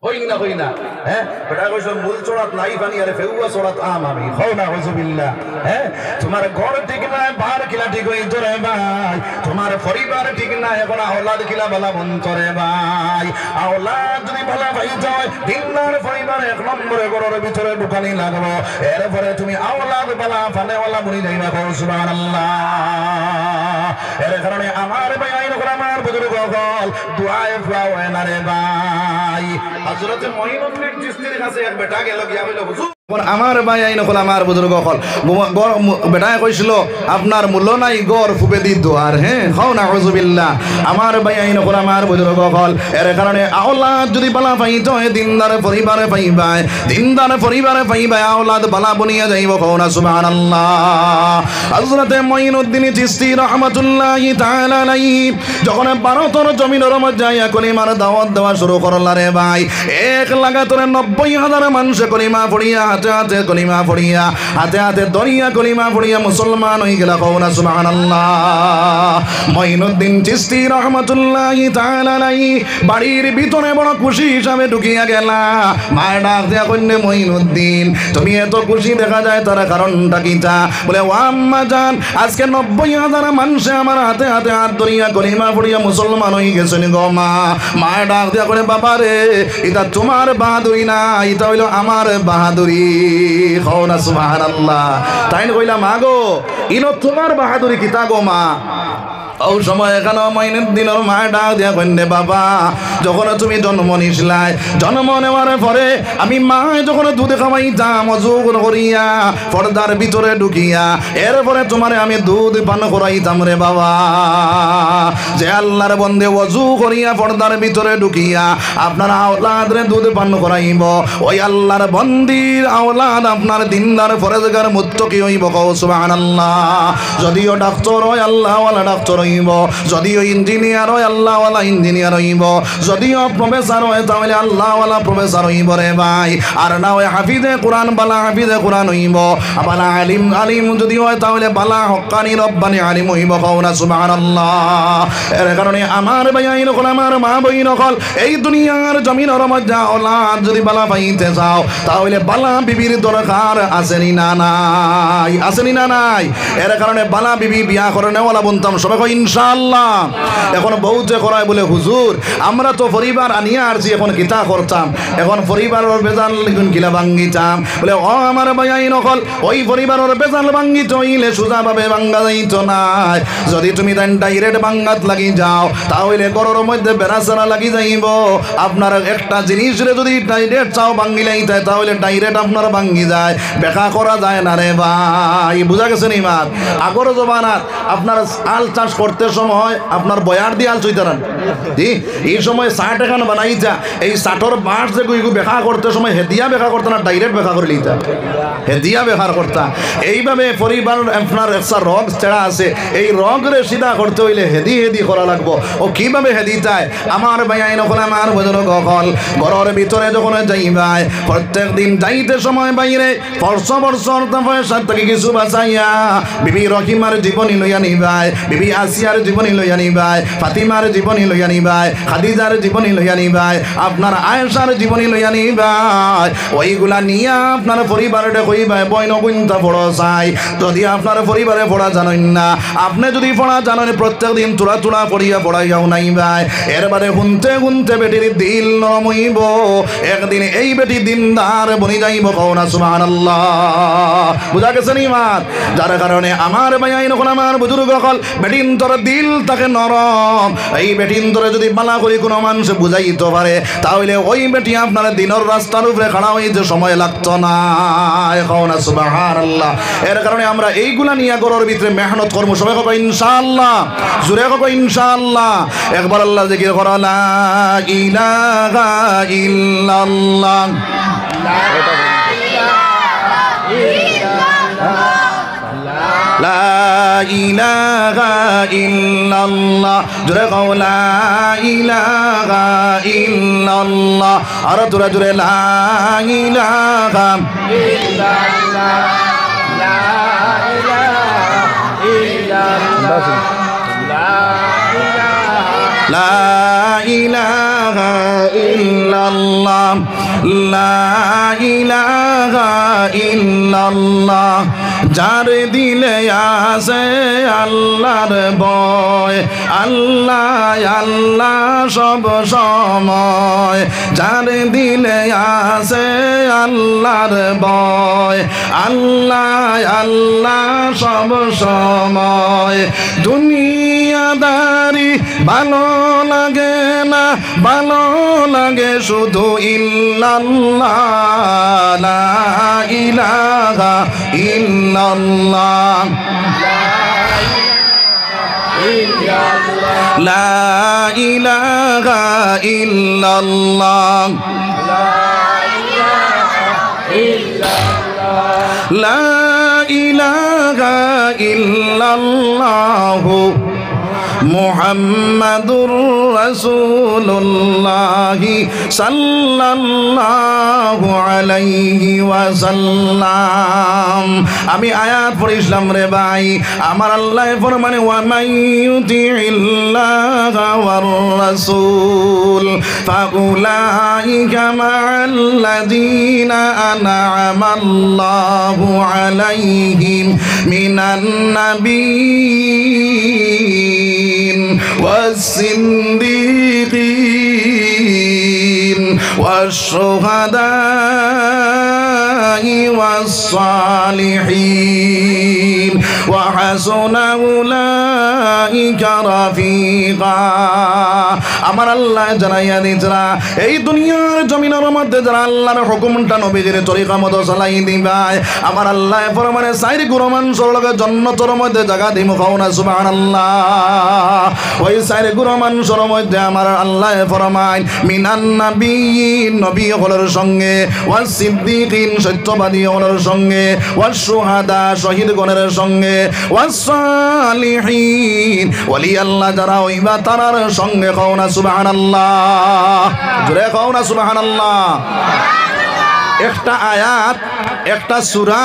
হই না হ্যাঁ বেটা কইছ মূল চড়াত নাই পানি আরে ফেউয়া চড়াত আম আমি খাও না হুজুবিল্লাহ হ্যাঁ তোমার ঘর ঠিক না বার কিলা ঠিক হই তোরে ভাই তোমার পরিবার ঠিক না এখন আওলাদ কিলা বলা বন করে ভাই আওলাদ যদি বলা ভাই যায় দিনদার পরিবার এক নম্বরে ঘরের ভিতরে ঢুকানি লাগলো এরপরে তুমি আওলাদ বলা ফানেওয়ালা বনি যাইবা সুবহানাল্লাহ এর কারণে আমার ভাই আইন করে আমার বুজুর্গ হল দুআয়ে ফুয়াও না রে ভাই হযরত মুঈনুদ্দিন চিশতির কাছে এক বেটা গেল গিয়া বলে হুজুর আমার ভাই আইন হল আমার বুজুর্গ হল বেটায় কইছিল আপনার মূল্য নাই গড় ফুবে দি দোয়ার হ্যাঁ খাও না হুজুবিল্লাহ আমার ভাই আইন হল আমার বুজুর্গ হল এর কারণে আওলাদ যদি বালা পাইত দিনদার পরিবারে পাইবাই দিনদার পরিবারে পাইবাই আওলাদ বালা বনিয়া যাইব খাও না সুবহানাল্লাহ হযরত মুঈনুদ্দিন চিশতি রাহমাতুল্লাহি তাআলা আলাইহি যখন ভারতের জমিনের মধ্যে আয়া কলিমার দাওয়াত দেওয়া শুরু করলা রে ভাই এক লাগাতারে 90,000 মানুষ কলিমা পড়িয়া হাতে হাতে কলিমা পড়িয়া হাতে হাতে দরিয়া কলিমা পড়িয়া মুসলমান হয়ে গেল কও না সুবহানাল্লাহ মুঈনুদ্দিন চিশতি রাহমাতুল্লাহি তাআলা আলাইহি বাড়ির ভিতরে বড় খুশি হিসাবে ঢুকিয়া গেলা মায়ের ডাক দিয়া কইনে মুঈনুদ্দিন তুমি এত খুশি দেখা যায় তার কারণটা কিটা বলে ও আম্মা জান আজকে 90,000 মানুষ আমার হাতে হাতে হাত দরিয়া কলিমা পড়িয়া মুসলমান হয়ে গেছেন গো মা মায়ের ডাক দিয়া করে বাবা রে এটা তোমার বাহাদুরি না এটা হইল আমার বাহাদুরি খাও না সুবহানাল্লাহ তাই কইলা মা গো ইনো তোমার বাহাদুরি কিতা গো মা ও সময় এখানে মুঈনুদ্দিনের মা ডাক দিয়া কইনে বাবা যখন তুমি জন্ম নিছিলাই জন্ম নেওয়ার পরে আমি মা যখন দুধ খাওয়াইতাম অজু করিয়া পর্দার ভিতরে ঢুকিয়া এরপরে তোমারে আমি দুধ পান করাইতাম রে বাবা যে আল্লাহর বন্দে অজু করিয়া পর্দার ভিতরে ঢুকিয়া আপনার আওলাদরে দুধ পান করাইব ওই আল্লাহর বন্দির আওলাদ আপনার দিনদার ফরেজগার মুত্তাকি হইব কও সুবহানাল্লাহ যদিও ডাক্তার হয় আল্লাহওয়ালা ডাক্তার যদিও ইঞ্জিনিয়ার হয় আল্লাহওয়ালা ইঞ্জিনিয়ার হইব যদিও প্রফেসর হয় তাহলে আল্লাহওয়ালা প্রফেসর হইব রে ভাই আর না হয় হাফিজে কোরআন বালা হাফিজে কোরআন হইব বালা আলিম আলিম যদি হয় তাহলে বালা হক্কানি রব্বানি আলিম হইব কও না সুবহানাল্লাহ এর কারণে আমার ভাই আইন হল আমার মা বইন হল এই দুনিয়ার জমিনের মধ্যে আওলাদ যদি বালা পাইতে যাও তাহলে বালা বিবির দরকার আসেনি না নাই আসেনি না নাই এর কারণে বালা বিবি বিয়া করে নেওয়ালা বলতাম সবাই ইনশাআল্লাহ এখন বহুতে করায় বলে হুজুর আমরা তো পরিবার আনিয়া আসছি এখন কিতা করতাম এখন পরিবারের বেজাল লিখুন কিলা ভাঙ্গিতাম বলে ও আমার ভাই নকল ওই পরিবারের বেজাল ভাঙ্গিত হইলে সোজাভাবে ভাঙ্গা যাইত নাই যদি তুমি তাই ডাইরেক্ট ভাঙ্গাত লাগি যাও তাহলে ঘরের মধ্যে বেড়াচারা লাগি যাইব আপনার একটা জিনিসরে যদি ডাইরেক্ট চাও ভাঙ্গি লাইতে তাহলে ডাইরেক্ট আপনার ভাঙ্গি যায় বেকা করা যায় না রে ভাই বুঝা গেছে নি মার আগর জমানাত আপনার আল চাষ করতে সময় আপনার বয়ার দিয়ে আল চইতারান জি এই সময় 60 টাকা বানাইতা এই 60-এর বাঁশ যে কইগু বেকা করতে সময় হেদিয়া বেকা করতে না ডাইরেক্ট বেকা করে লইতা হেদিয়া বেকার করতা এইভাবে পরিবার আপনার একটা রগ ছেড়া আছে এই রগরে সিধা করতে হইলে হেদি হেদি করা লাগবো ও কিভাবে হেদি চায় আমার ভাই আইন হল আমার বুজুর্গ হল ঘরের ভিতরে যখন যাইবাই প্রত্যেক দিন যাইতে সময় বাইরে বর্ষর পয়সা থেকে কিছু বাঁচাইয়া বিবি রহিমার জীবনী লইয়া নিবাই বিবি আসিয়ার জীবনী লইয়া নিবাই ফাতিমার জীবনী লইয়া নিবাই খাদিজার জীবনী লইয়া নিবাই আপনার আয়েশার জীবনী লইয়া নিবাই ওইগুলা নিয়া আপনার পরিবারে কইবাই বইন গুনতা পড়ো চাই যদি আপনার পরিবারে পড়া জানেন না আপনি যদি পড়া জানেন প্রত্যেক দিন তোরা তোরা পড়িয়া পড়াইয়াও নাইবাই এরবারে গুনতে গুনতে বেটির দিল নরম হইব একদিন এই বেটি দিনদার বনি যাইব কও না সুবহানাল্লাহ বুঝা গেছে নি মাত যার কারণে আমার ভাই আইন আমার বুজুর্গ হল বেটিন তোর দিল তাকে নরম এই বেটিন তোরে যদি বালা করি কোনো মানুষ বুঝাইতে পারে তাহলে ওই বেটি আপনার দিনের রাস্তার উপরে খাড়া হইতে সময় লাগতো না কও না সুবহানাল্লাহ এর কারণে আমরা এইগুলা নিয়ে গরর ভিতরে মেহনত করবো সবাই কব ইনশাআল্লাহ জোরে কব ইনশাআল্লাহ একবার আল্লাহ জিকির করা লা ইলাহা ইল্লাল্লাহ লা ইলাহা ইল্লাল্লাহ জোরে কও লা ইলাহা ইল্লাল্লাহ আর জোরে জোরে লা ইলাহা ইল্লাল্লাহ লা ইলাহা ইল্লাল্লাহ লা ইলাহা ইলাহা ইল্লাল্লাহ লা ইলাহা ইল্লাল্লাহ যার দিলে আছে আল্লাহর ভয় আল্লাহ আল্লাহ সব সময় যার দিলে আছে আল্লাহর ভয় আল্লাহ আল্লাহ সব সময় দুনিয়াদারি ভালো লাগে না ভালো লাগে শুধু ইল্লাল্লাহ লা ইলাহা ইল্লাল্লাহ লা ইলাহা ইল্লাল্লাহ লা ইলাহা ইল্লাল্লাহ মুহাম্মাদুর রাসূলুল্লাহ সাল্লাল্লাহু আলাইহি ওয়াসাল্লাম। আমি আয়াত পড়িলাম রে ভাই, আমার আল্লাহ ফরমানে ওয়া মাইয়ুতিইল্লাহা ওয়ার রাসূল ফাউলাইকা মা'আল্লাযীনা আন'আমাল্লাহু আলাইহিম মিনান নাবিয়্যিন والصديقين والشهداء والصالحين وحسن أولئك رفيقا। আমার আল্লাহ জানাইয়া দিতরা এই দুনিয়ার জমিনের মধ্যে যারা আল্লাহর হুকুমটা নবীজির তরিকা মতো চালাই দিবাই আমার আল্লাহ ফরমানে সাইর গুরমান সরলকে জান্নাতের মধ্যে জায়গা দিমু খাওনা সুবহানাল্লাহ। ওই সাইর গুরমান সর মধ্যে আমার আল্লাহ ফরমায় মিনান নাবিয়্যিন নবী হলের সঙ্গে ওয়াস সিদ্দিকিন সত্যবাদী হলের সঙ্গে ওয়াস শুহাদা শহীদ গণের সঙ্গে ওয়াস সালিহিন ওলি আল্লাহ যারা হইবা তারার সঙ্গে খাওনা সুবহানাল্লাহ। জোরে খাওনা সুবহানাল্লাহ। একটা আয়াত একটা সূরা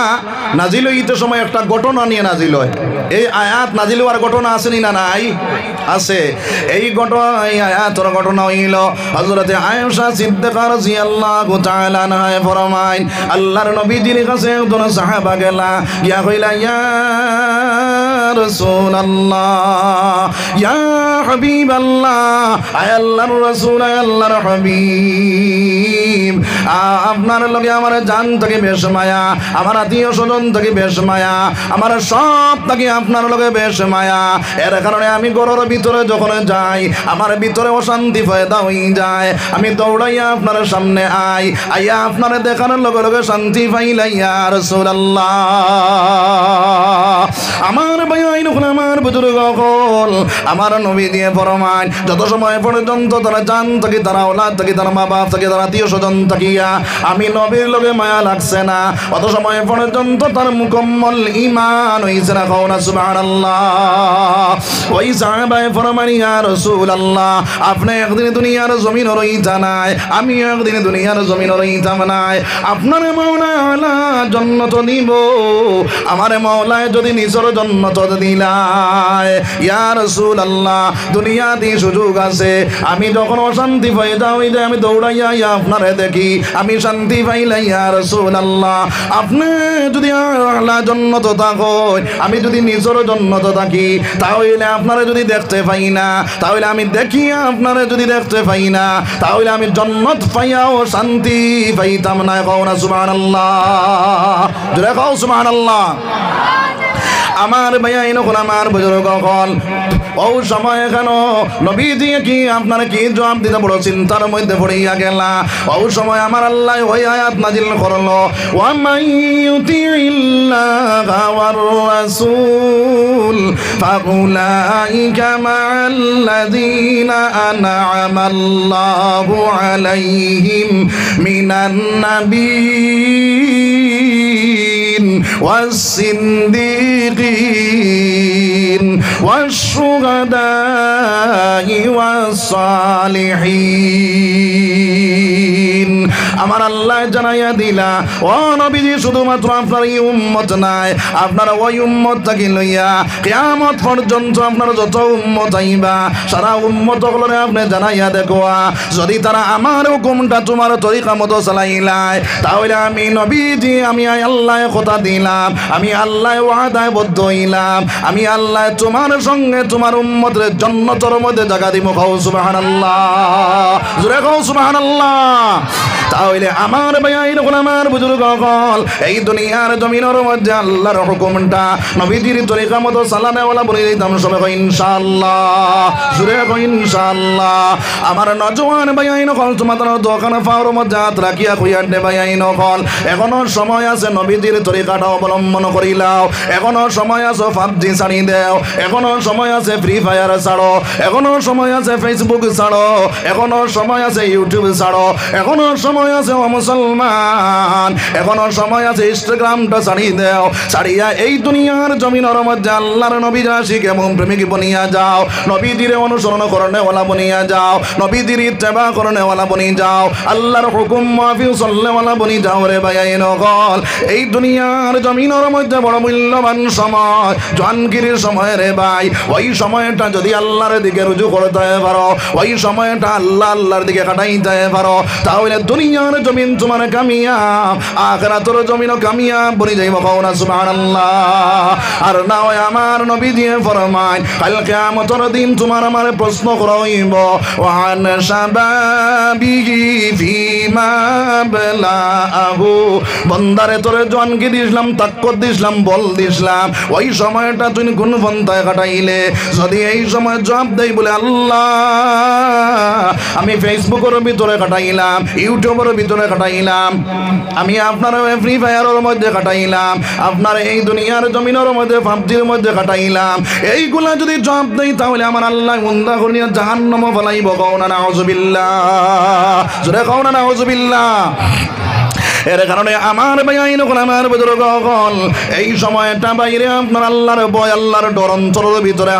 নাজিল হইতে সময় একটা ঘটনা নিয়ে নাজিল হয়। এই আয়াত নাজিল হওয়ার ঘটনা আছে না নাই? আছে। এই ঘটনা এই আয়াতের ঘটনা হইল হযরতে আয়েশা সিদ্দিকা রাদিয়াল্লাহু তাআলা আনহা ফরমায় আল্লাহর নবীজির কাছে একজন সাহাবা গেলা ইয়া কইলা ইয়া রাসূলুল্লাহ ইয়া হাবিবাল্লাহ আয় আল্লাহর রাসূল আয় আল্লাহর হাবিব আপনার লগে আমার জান থেকে বেশ মায়া আমার আত্মীয় স্বজন থেকে বেশ মায়া আমার সব থেকে আপনার লগে বেশ মায়া এর কারণে আমি ঘরের ভিতরে যখন যাই আমার ভিতরে অশান্তি পয়দা হয়ে যায় আমি দৌড়াইয়া আপনার সামনে আইয়া আপনার দেখার লগে লগে শান্তি পাইলা ইয়া রাসূলুল্লাহ। আমার ভাই আমার বুজুর্গ হল আমার নবী দিয়ে ফরমায় যত সময় পর্যন্ত তারা জান থেকে তারা ওলাদ থেকে তারা মা বাপ থেকে তারা আত্মীয় স্বজন থাকিয়া আমি নবীর লগে মায়া লাগছে না অত সময় পর্যন্ত তার মুকম্মল ঈমান হইছে না খাওনা সুবহানাল্লাহ। ওই সাহাবায়ে ফরমান ইয়া রাসূলুল্লাহ আপনি একদিন দুনিয়ার জমিন রইতা নাই আমি একদিন দুনিয়ার জমিন রইতাম নাই আপনার মাওলা আলা জান্নাত দিব আমার মাওলায় যদি নিজের জান্নাত দিলাই ইয়া রাসূলুল্লাহ দুনিয়াতে সুযোগ আছে আমি যখন অশান্তি পেয়ে যাই যে আমি দৌড়াইয়া আপনারে দেখি আমি শান্তি পাইলাই ইয়া রাসূলুল্লাহ আপনি যদি আলা জান্নাত থাকেন আমি যদি নিজের জান্নাত থাকি তাহলে আপনারে যদি দেখতে পাই না তাহলে আমি দেখি আপনারে যদি দেখতে পাই না তাহলে আমি জান্নাত পাইয়াও শান্তি পাইতাম না কওনা সুবহানাল্লাহ। জোরে কও সুবহানাল্লাহ। আমার ভাইয়া ইনকুল আমার বুজুর্গ হল ও সময় কেন নবীজি কি আপনার কি জবাব দিতে বড় চিন্তার মধ্যে পড়িয়া গেলা ও সময় আমার আল্লাহ ওই আয়াত নাজিল করলো ওয়া মাইয়ুতিইল্লাহা ওয়ার রাসূল ফাউলাইকা মা'আল্লাযীনা আন'আমাল্লাহু আলাইহিম মিনান নাবিয়্যিন والصديقين والشهداء والصالحين আমার আল্লাহ জানাইয়া দিলা ও নবীজি শুধুমাত্র আপনার এই উম্মত নাই আপনার ওই উম্মতটাকে লইয়া কিয়ামত পর্যন্ত আপনার যত উম্মত আইবা সারা উম্মত গুলোরে আপনি জানাইয়া দেখোয়া যদি তারা আমার হুকুমটা তোমার তরিকা মতো চালাইলাই তাহলে আমি নবীজি আমি আল্লাহ কথা দিলাম আমি আল্লাহ ওয়াদায় বদ্ধ হইলাম আমি আল্লাহ তোমার সঙ্গে তোমার উম্মতের জান্নাতের মধ্যে জায়গা দিব খাও সুবহানাল্লাহ জোরে খাও সুবহানাল্লাহ তাহলে আমার ভাইয়াইন আমার বুজুর্গ সকল এই দুনিয়ার জমিনের মধ্যে আল্লাহর হুকুমটা নবীজির তরিকা মতো চালানেওয়ালা বলে দিতাম সবাই কই ইনশাআল্লাহ জোরে কই ইনশাআল্লাহ আমার নজওয়ান ভাইয়াইন সকল তোমাদের দোকানে পাওয়ার মধ্যে হাত রাখিয়া কইয়ার দে ভাইয়াইন সকল এখনো সময় আছে নবীজির তরিকাটা অবলম্বন করিলাও এখনো সময় আছে পাবজি ছাড়ি দেও এখনো সময় আছে ফ্রি ফায়ার ছাড়ো এখনো সময় আছে ফেসবুক ছাড়ো এখনো সময় আছে ইউটিউব ছাড়ো এখনো সময় আছে ও মুসলমান এখনো সময় আছে ইনস্টাগ্রামটা ছাড়ি দেও ছাড়িয়া এই দুনিয়ার জমিনের মধ্যে আল্লাহর নবী রাশি কেমন প্রেমিক বনিয়া যাও নবীদের অনুসরণ করনেওয়ালা বনিয়া যাও নবীদের ইত্তেবা করনেওয়ালা বনি যাও আল্লাহর হুকুম মাফিক চলনেওয়ালা বনি যাও রে ভাইয়াইন সকল এই দুনিয়ার জমিনের মধ্যে বড় মূল্যবান সময় জোয়ানগিরির সময় রে ভাই ওই সময়টা যদি আল্লাহর দিকে রুজু করতে পারো ওই সময়টা আল্লাহর দিকে কাটাইতে পারো তাহলে দুনিয়ার জমিন তোমার কামিয়াব আখিরাতের জমিনও কামিয়াব বনি যাইব কও না সুবহানাল্লাহ আর না হয় আমার নবী দিয়ে ফরমায় কাল কিয়ামতের দিন তোমার আমার প্রশ্ন করা হইব ওয়ান শাবাবিহি ফিমা বলাহু বন্দারে তোরে জোয়ানকে দিছিলাম তাকত দিছিলাম বল দিছিলাম ওই সময়টা তুই কোন পন্থায় কাটাইলে যদি এই সময় জবাব দেই বলে আল্লাহ আমি ফেসবুকের ভিতরে কাটাইলাম ইউটিউবের ভিতরে কাটাইলাম আমি আপনার ফ্রি ফায়ারের মধ্যে কাটাইলাম আপনার এই দুনিয়ার জমিনের মধ্যে পাবজির মধ্যে কাটাইলাম এইগুলা যদি জবাব দেই তাহলে আমার আল্লাহ উন্দা করিয়া জাহান্নামে ফেলাইব কও না নাউজুবিল্লাহ জোরে কও না নাউজুবিল্লাহ এর কারণে আমার ভাইয়াইন আমার বুজুর্গ সকল এই সময়টা বাইরে আপনার আল্লাহর ভয় আল্লাহর ডর অন্তরের ভিতরে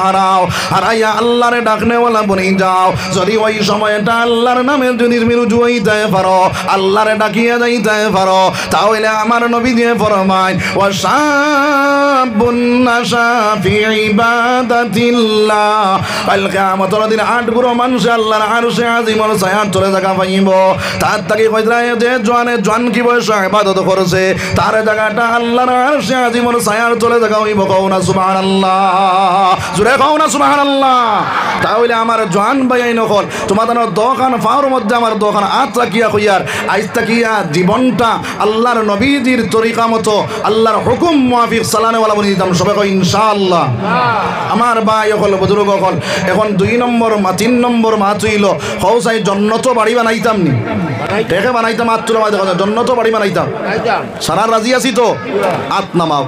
হারাইয়া আল্লাহরে ডাকনেওয়ালা বনি যাও যদি ওই সময়টা আল্লাহর নামে যদি রুজু হইতে পারো আল্লাহরে ডাকিয়া যাইতে পারো তাহলে আমার নবী দিয়ে ফরমায় ওয়াশাবুন নাশা ফি ইবাদাতিল্লাহ কাল কিয়ামতের দিন আট গুরু মানুষ আল্লাহর আরশে আজিমের ছায়ার তলে জায়গা পাইব তার থেকে কইরায় যে জোয়ান কি ইবাদত করেছে তার জায়গাটা আল্লাহর আরশে আজিমের ছায়ার তলে জায়গা হইব কও না সুবহানাল্লাহ জোরে কও না সুবহানাল্লাহ তাহলে আমার জওয়ান ভাইয়াইন সকল তোমাদের দোকান পাওয়ার মধ্যে আমার দোকান হাত রাখিয়া কইয়ার আজ তাকিয়া জীবনটা আল্লাহর নবীজির তরিকা মতো আল্লাহর হুকুম মুআফিক চালানেওয়ালা বনি দিতাম সবাই কই ইনশাআল্লাহ আমার ভাই সকল বুজুর্গ সকল এখন 2 নম্বর 3 নম্বর মাছ হইল হও চাই জন্নত বাড়ি বানাইতাম নি দেখে বানাইতাম মাত্র দেখা জন্নত বাড়ি বানাইতাম সারা রাজি আছি তো আত নামাও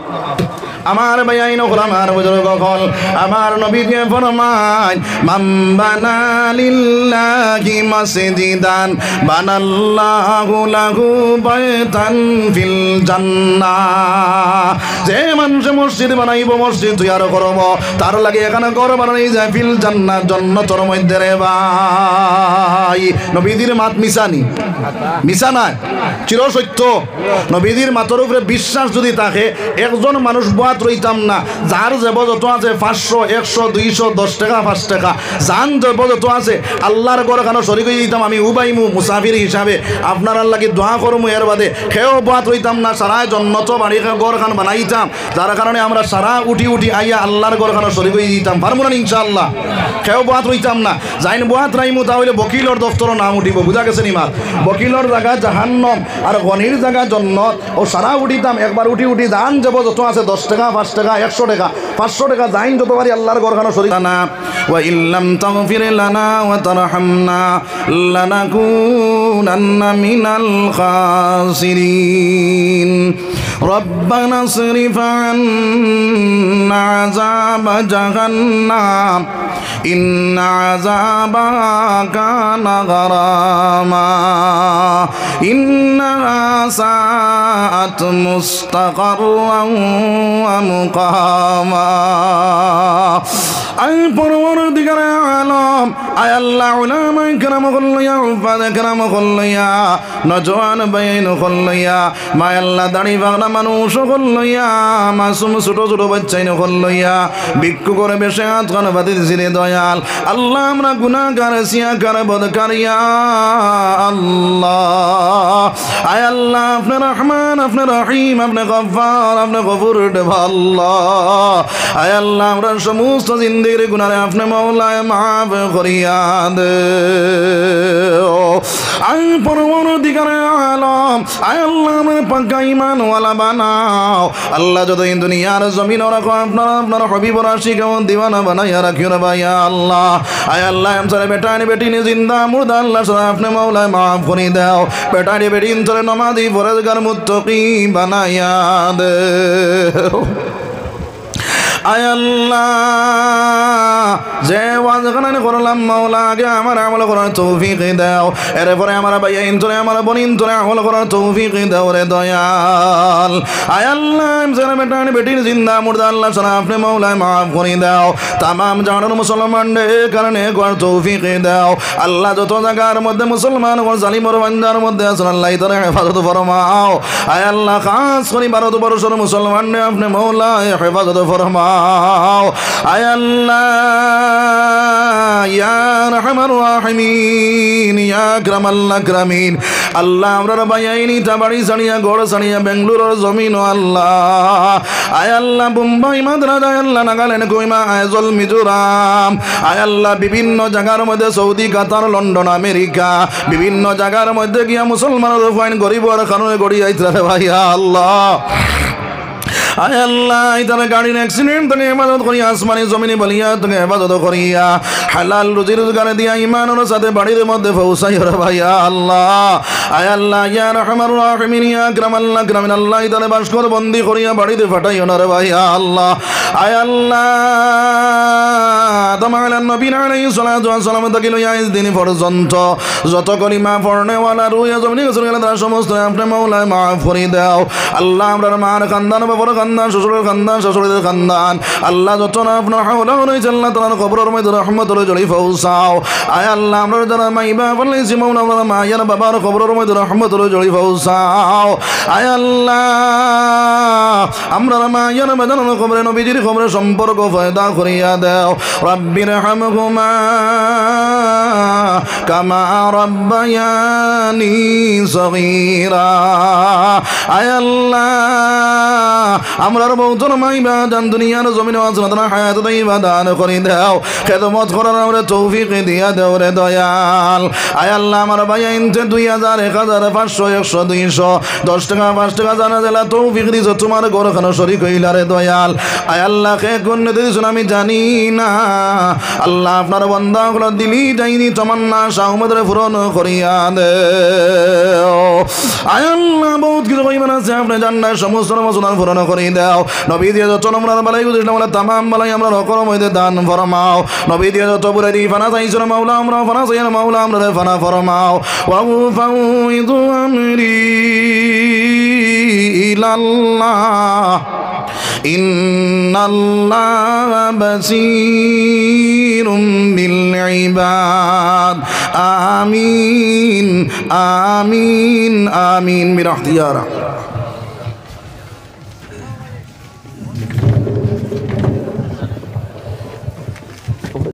আমার ভাইয়াইন আমার বুজুর্গ সকল আমার নবী দিয়ে ফরমায় মান বানা লিল্লাহি মাসজিদান বানাল্লাহু লাহু বাইতান ফিল জান্নাহ যে মানুষ মসজিদ বানাইব মসজিদ তৈরি করব তার লাগে এখানে ঘর বানাই যায় ফিল জান্নাহ জান্নাতের মধ্যে রে ভাই নবীদের মাত মিশানি মিশা না চির সত্য নবীদের মাতর উপরে বিশ্বাস যদি থাকে একজন মানুষ বাত রইতাম না যার যাব যত আছে 500 100 200 10 টাকা 5 টাকা জান যাব যত আছে আল্লাহর ঘর কেন শরীক হয়ে দিতাম আমি উবাইমু মুসাফির হিসাবে আপনার আল্লাহকে দোয়া করমু এর বাদে কেউ বাত রইতাম না সারা জন্নত বাড়ি ঘর খান বানাইতাম যার কারণে আমরা সারা উঠি আইয়া আল্লাহর ঘর কেন শরীক হয়ে দিতাম পারবো না ইনশাআল্লাহ কেউ বাত রইতাম না যাইন বাত রাইমু তাহলে বকিলর দফতর নাম উঠিব বুঝা গেছে নি মাত বকিলর জায়গা জাহান্নাম আর গনির জায়গা জান্নাত ও সারা উঠিতাম একবার উঠি দান যাব যত আছে 10 টাকা 5 টাকা 100 টাকা 500 টাকা যাইন যতবারই আল্লাহর ঘর খানো শরীক না ওয়া ইল্লাম তাগফির লানা ওয়া তারহামনা লানাকুনান্না মিনাল খাসিরিন ربنا اصرف عنا عذاب جهنم إن عذابها كان غراما إنها ساءت مستقرا ومقاما আয় পরবর্তীকারে আলম আয় আল্লাহ উলামায়ে কেরাম কল্লিয়া উফাদে কেরাম কল্লিয়া নজওয়ান বাইন কল্লিয়া মা আল্লাহ দাড়ি বাগনা মানুষ কল্লিয়া মাসুম ছোট ছোট বাচ্চাইন কল্লিয়া ভিক্ষু করে বেশে হাত খান বাতি দিছিলে দয়াল আল্লাহ আমরা গুনাহগার সিয়াকার বদকারিয়া আল্লাহ আয় আল্লাহ আপনি রহমান আপনি রহিম আপনি গফফার আপনি গফুর দেব আল্লাহ আয় আল্লাহ আমরা সমস্ত জিন্দেগির গুনাহে আপনি মাওলায় মাফ করিয়া দে আয় পরবর্তীকারে আলম আয় আল্লাহ আমার পাক্কা ঈমান ওয়ালা বানাও আল্লাহ যতদিন দুনিয়ার জমিন রাখো আপনার হবিবর আশিক এবং দিওয়ানা বানাইয়া রাখিও রে ভাই আল্লাহ আয় আল্লাহ আমসারে বেটানি বেটিনি জিন্দা মুর্দা আল্লাহ সারা আপনি মাওলায় মাফ করে দাও বেটানি বেটিন তোরে নামাজি ফরজগার মুত্তাকি বানাইয়া দে আয় আল্লাহ যে ওয়াজখানে করলাম মাওলা আগে আমার আমল করার তৌফিক দাও এরপরে আমার ভাইয়া ইন্তরে আমার বোন ইন্তরে আমল করার তৌফিক দাও রে দয়াল আয় আল্লাহ যারা বেটানি বেটির জিন্দা মুর্দা আল্লাহ সারা আপনি মাওলায় মাফ করে দাও তামাম জাহানের মুসলমানদের কারণে করার তৌফিক দাও আল্লাহ যত জায়গার মধ্যে মুসলমান ও জালিমর বান্দার মধ্যে আছেন আল্লাহ তার হেফাজত ফরমাও আয় আল্লাহ খাস করে ভারতবর্ষের মুসলমানদের আপনি মাওলায় হেফাজত ফরমাও আয় আল্লাহ ইয়া আরহামার রাহিমিন ইয়া আকরামাল আকরামিন আল্লাহ আমরা বাইয়াইনি তাবাড়ি সানিয়া গড় সানিয়া বেঙ্গলুরুর জমিন আল্লাহ আয় আল্লাহ মুম্বাই মাদ্রাজ আয় আল্লাহ নাগাল্যান্ড কোহিমা আইজল মিজোরাম আয় আল্লাহ বিভিন্ন জায়গার মধ্যে সৌদি কাতার লন্ডন আমেরিকা বিভিন্ন জায়গার মধ্যে গিয়া মুসলমানের ফাইন গরিবর কারণে গড়ি আইতরা রে ভাই আল্লাহ আয় আল্লাহ ইতার গাড়ির অ্যাক্সিডেন্ট থেকে হেফাজত করিয়া আসমানি জমিনে বলিয়া তোকে হেফাজত করিয়া হালাল রুজি রোজগার দিয়া ইমানের সাথে বাড়ির মধ্যে পৌঁছাই রে ভাইয়া আল্লাহ আয় আল্লাহ ইয়া রহমান রাহিমিন ইয়া আকরামাল আকরামিন আল্লাহ ইতার বাসকর বন্দি করিয়া বাড়িতে ফাটাইও না রে ভাইয়া আল্লাহ আয় আল্লাহ আদম আলাইহিস নবী আলাইহিস সালাতু ওয়াস সালাম থেকে লইয়া আজ দিন পর্যন্ত যত কলিমা পড়নেওয়ালা রুয়া জমিনে গেছে তারা সমস্ত আপনি মাওলায় মাফ করে দাও আল্লাহ আমরার মার খানদান বাবার খানদান শ্বশুরের খানদান শ্বশুরের খানদান আল্লাহ যত না আপনার হাওলা হয়েছে আল্লাহ তাআলার কবরের মধ্যে রহমতের জড়ি পৌঁছাও আয় আল্লাহ আমরা যারা মাই বাবা বলেছি মাওলা আমরা মায়ের বাবার কবরের মধ্যে রহমতের জড়ি পৌঁছাও আয় আল্লাহ আমরা মায়ের বাবার কবরে নবীজির কবরে সম্পর্ক ফায়দা করিয়া দাও রব্বির হামহুমা কামা রাব্বায়ানি সগীরা আয় আল্লাহ আমরার বহুতর মাইবা জান দুনিয়ার জমিনে আজরাতনা হায়াত দাইবা দান করে দাও খেদমত করার আমরা তৌফিক দিয়া দাও রে দয়াল আয় আল্লাহ আমার ভাই ইনতে 2000 1000 500 100 200 10 টাকা 5 টাকা জানা জেলা তৌফিক দিছো তোমার ঘরখানা শরীক হইলা রে দয়াল আয় আল্লাহ কে কোন দিছো আমি জানি না আল্লাহ আপনার বান্দাগুলো দিলি যাইনি তামান্না শাহমদের পূরণ করিয়া দেও আয় আল্লাহ বহুত কিছু কইমান আছে আপনি জান্নাত সমস্ত মসনার পূরণ করে দাও নবী দিয়ে যত নম্বর বালাই গুজরাম বলে तमाम বালাই আমরা রকম হইতে দান ফরমাও নবী দিয়ে যত বুরে দি ফানা চাইছো মাওলা আমরা ফানা চাইনা মাওলা আমরা ফানা ফরমাও ওয়া ফাউযু আমরি ইলাল্লাহ ইন্নাল্লাহা বাসীরুম বিল ইবাদ আমিন আমিন আমিন বিরহমাতিকা